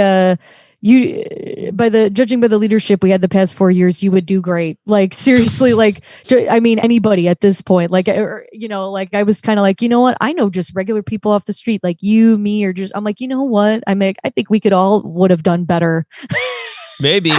judging by the leadership we had the past 4 years, you would do great. Like seriously, like I mean anybody at this point. Like like I was kind of like, you know what? I know just regular people off the street, like you, me, or just I'm like, you know what? I think we could all would have done better. Maybe.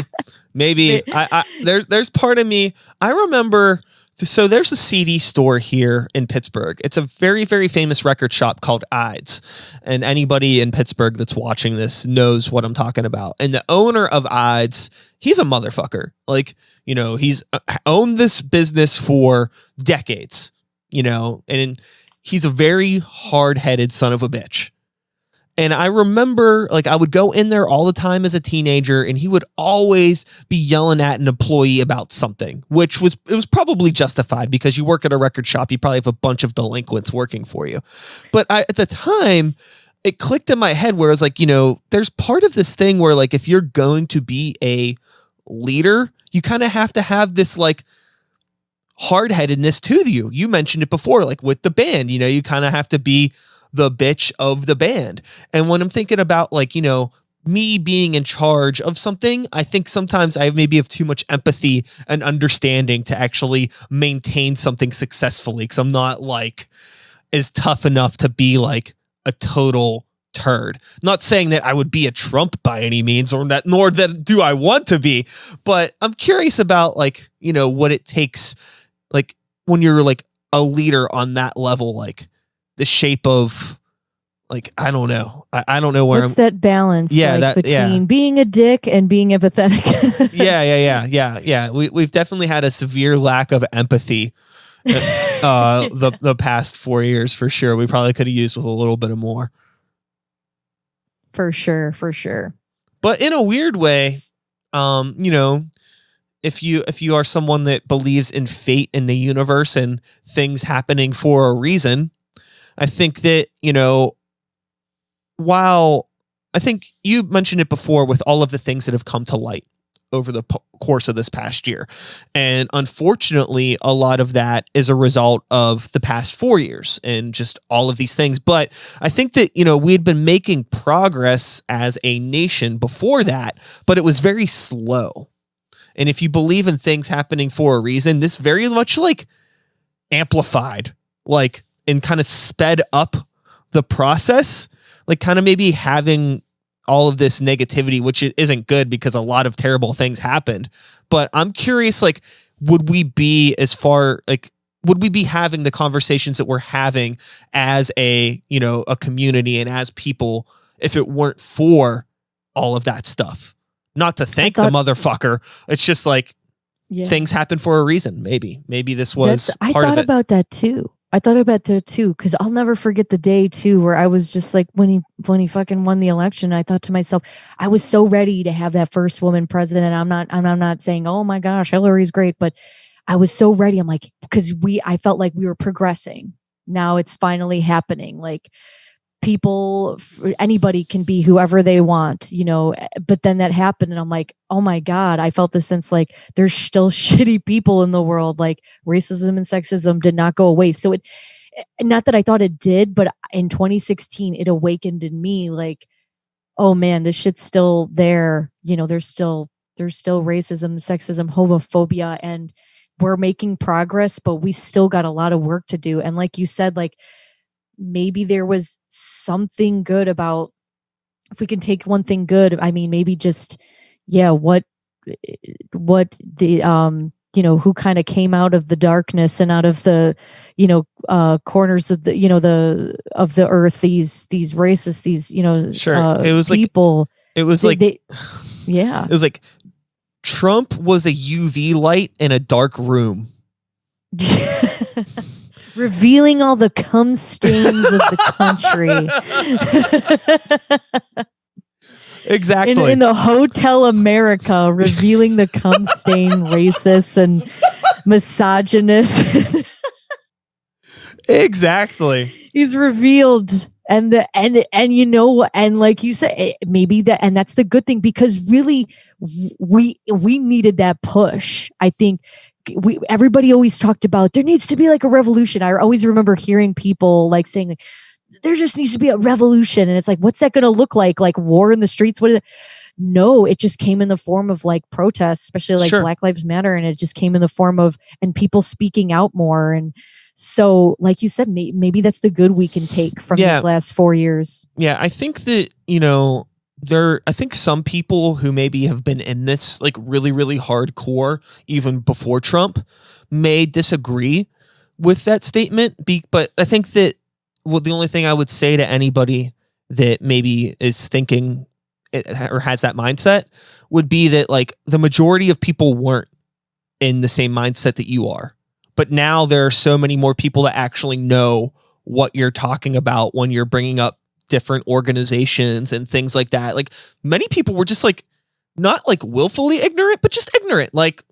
There's part of me. I remember. So there's a CD store here in Pittsburgh. It's a very, very famous record shop called Ides. And anybody in Pittsburgh that's watching this knows what I'm talking about. And the owner of Ides, he's a motherfucker. Like, he's owned this business for decades, and he's a very hard-headed son of a bitch. And I remember, like, I would go in there all the time as a teenager, and he would always be yelling at an employee about something, it was probably justified because you work at a record shop, you probably have a bunch of delinquents working for you. But at the time, it clicked in my head where I was like, there's part of this thing where, like, if you're going to be a leader, you kind of have to have this, like, hard-headedness to you. You mentioned it before, like with the band, you kind of have to be the bitch of the band. And when I'm thinking about like, me being in charge of something, I think sometimes I maybe have too much empathy and understanding to actually maintain something successfully. Because I'm not like as tough enough to be like a total turd. Not saying that I would be a Trump by any means, nor that do I want to be, but I'm curious about like, what it takes, like when you're like a leader on that level, like the shape of like, I don't know. I don't know where what's that balance between being a dick and being empathetic. Yeah. We've definitely had a severe lack of empathy the past 4 years for sure. We probably could have used with a little bit of more. For sure. But in a weird way, if you are someone that believes in fate in the universe and things happening for a reason, I think that, while I think you mentioned it before with all of the things that have come to light over the course of this past year. And unfortunately, a lot of that is a result of the past 4 years and just all of these things. But I think that, we had been making progress as a nation before that, but it was very slow. And if you believe in things happening for a reason, this very much like amplified, like, and kind of sped up the process, like kind of maybe having all of this negativity, which it isn't good because a lot of terrible things happened. But I'm curious, like, would we be having the conversations that we're having as a community and as people if it weren't for all of that stuff? Not to thank the motherfucker. It's just like things happen for a reason. Maybe this was part of it. I thought about that too. Because I'll never forget the day too where I was just like when he fucking won the election. I thought to myself, I was so ready to have that first woman president. I'm not saying, oh my gosh, Hillary's great, but I was so ready. I'm like, because I felt like we were progressing. Now it's finally happening. Like anybody can be whoever they want, but then that happened and I'm like, oh my God, I felt the sense like there's still shitty people in the world. Like racism and sexism did not go away. So not that I thought it did, but in 2016, it awakened in me like, oh man, this shit's still there. There's still racism, sexism, homophobia, and we're making progress, but we still got a lot of work to do. And like you said, like, maybe there was something good about, if we can take one thing good, I mean, maybe just, what the, who kind of came out of the darkness and out of the, corners of the, of the earth, these racists, these, sure. It was people. Like, it was like, it was like Trump was a UV light in a dark room. Revealing all the cum stains of the country. Exactly. In the Hotel America, revealing the cum stain racist and misogynist. Exactly. He's revealed. And you know, and like you said, maybe that, and that's the good thing, because really we needed that push. I think everybody always talked about there needs to be like a revolution. I always remember hearing people like saying like, there just needs to be a revolution, and it's like, what's that going to look like war in the streets? What is it? No, it just came in the form of like protests, especially like Black Lives Matter, and it just came in the form of and people speaking out more. And so, like you said, maybe that's the good we can take from these last 4 years. Yeah, I think that, I think some people who maybe have been in this like really, really hardcore even before Trump may disagree with that statement. But I think that, well, the only thing I would say to anybody that maybe is thinking or has that mindset would be that like the majority of people weren't in the same mindset that you are. But now there are so many more people that actually know what you're talking about when you're bringing up different organizations and things like that. Like many people were just like, not like willfully ignorant, but just ignorant. Like,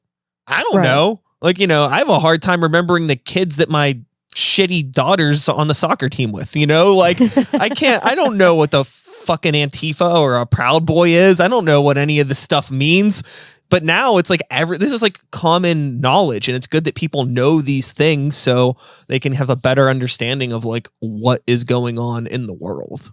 I don't know. Like, I have a hard time remembering the kids that my shitty daughter's on the soccer team with, like I don't know what the fucking Antifa or a Proud Boy is. I don't know what any of this stuff means. But now it's like this is like common knowledge, and it's good that people know these things so they can have a better understanding of like what is going on in the world.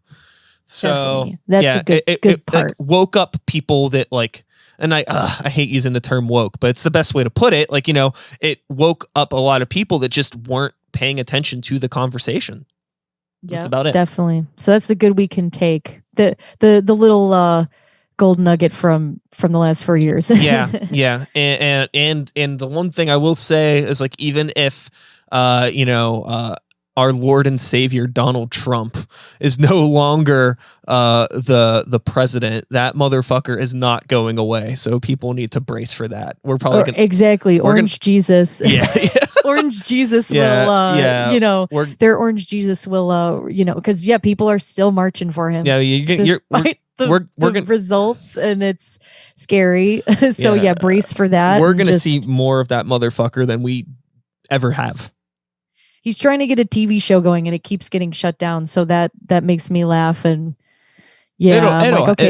So definitely. That's a good part. Like, woke up people that like, and I hate using the term woke, but it's the best way to put it. Like, it woke up a lot of people that just weren't paying attention to the conversation. That's about it. Definitely. So that's the good we can take. The little gold nugget from the last 4 years. Yeah. And the one thing I will say is like, even if our Lord and Savior Donald Trump is no longer the president, that motherfucker is not going away. So people need to brace for that. We're probably gonna Orange Jesus. Yeah. Orange Jesus will their Orange Jesus will because people are still marching for him. Yeah, the results, and it's scary. So brace for that. We're gonna see more of that motherfucker than we ever have. He's trying to get a TV show going, and it keeps getting shut down. So that makes me laugh. And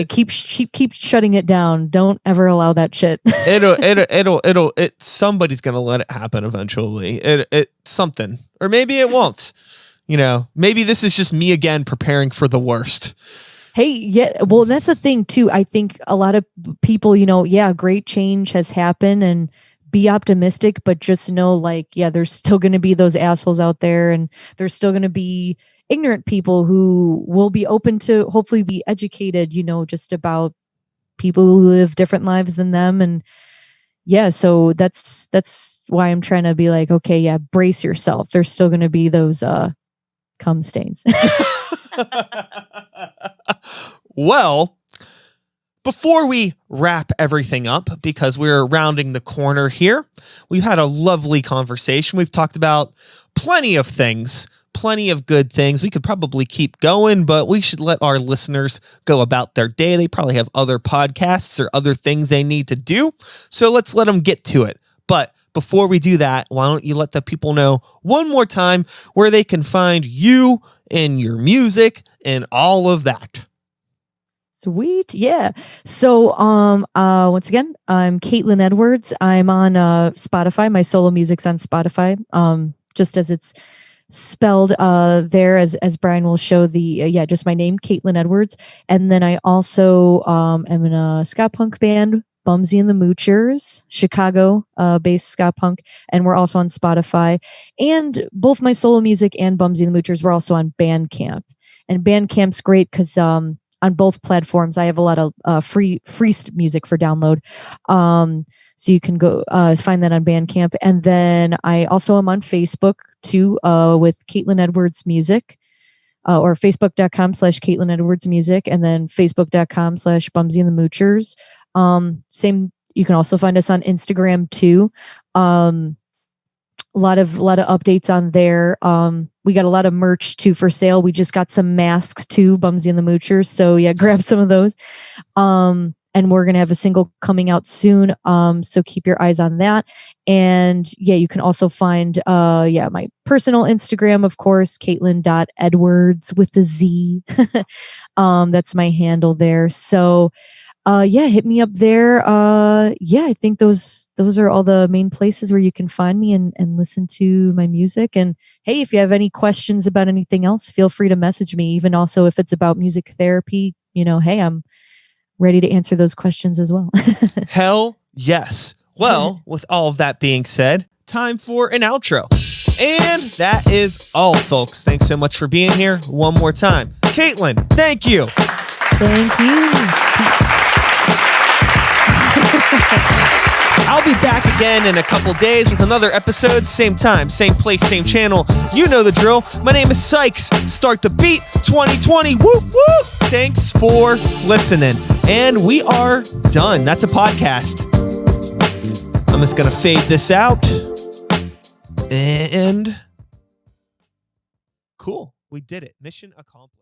keep shutting it down. Don't ever allow that shit. Somebody's gonna let it happen eventually. Something, or maybe it won't. Maybe this is just me again preparing for the worst. Hey, yeah, well, that's the thing too. I think a lot of people, great change has happened, and be optimistic, but just know, like, there's still going to be those assholes out there, and there's still going to be ignorant people who will be open to hopefully be educated, just about people who live different lives than them. And so that's why I'm trying to be like, okay, brace yourself. There's still going to be those cum stains. Well, before we wrap everything up, because we're rounding the corner here, we've had a lovely conversation. We've talked about plenty of things, plenty of good things. We could probably keep going, but we should let our listeners go about their day. They probably have other podcasts or other things they need to do. So let's let them get to it. But before we do that, why don't you let the people know one more time where they can find you and your music and all of that? Sweet. Yeah. So, once again, I'm Caitlin Edwards. I'm on Spotify. My solo music's on Spotify. Just as it's spelled there, as Brian will show just my name, Caitlin Edwards. And then I also am in a ska punk band, Bumsy and the Moochers, Chicago based ska punk, and we're also on Spotify. And both my solo music and Bumsy and the Moochers, we're also on Bandcamp. And Bandcamp's great because on both platforms, I have a lot of free music for download. So you can go find that on Bandcamp. And then I also am on Facebook too, with Caitlin Edwards Music, or facebook.com/Caitlin Edwards Music, and then facebook.com/Bumsy and the Moochers. Same. You can also find us on Instagram too. A lot of updates on there. We got a lot of merch too for sale. We just got some masks too, Bumsy and the Moochers. So yeah, grab some of those. And we're going to have a single coming out soon. So keep your eyes on that. And yeah, you can also find, my personal Instagram, of course, Caitlin.edwards with the Z. That's my handle there. So, hit me up there. I think those are all the main places where you can find me and listen to my music. And hey, if you have any questions about anything else, feel free to message me. Even also if it's about music therapy, hey, I'm ready to answer those questions as well. Hell yes. Well, with all of that being said, time for an outro. And that is all, folks. Thanks so much for being here one more time. Caitlin, thank you. Thank you. I'll be back again in a couple days with another episode. Same time, same place, same channel. You know the drill. My name is Sykes. Start the beat 2020. Whoop, whoop. Thanks for listening. And we are done. That's a podcast. I'm just going to fade this out. And cool. We did it. Mission accomplished.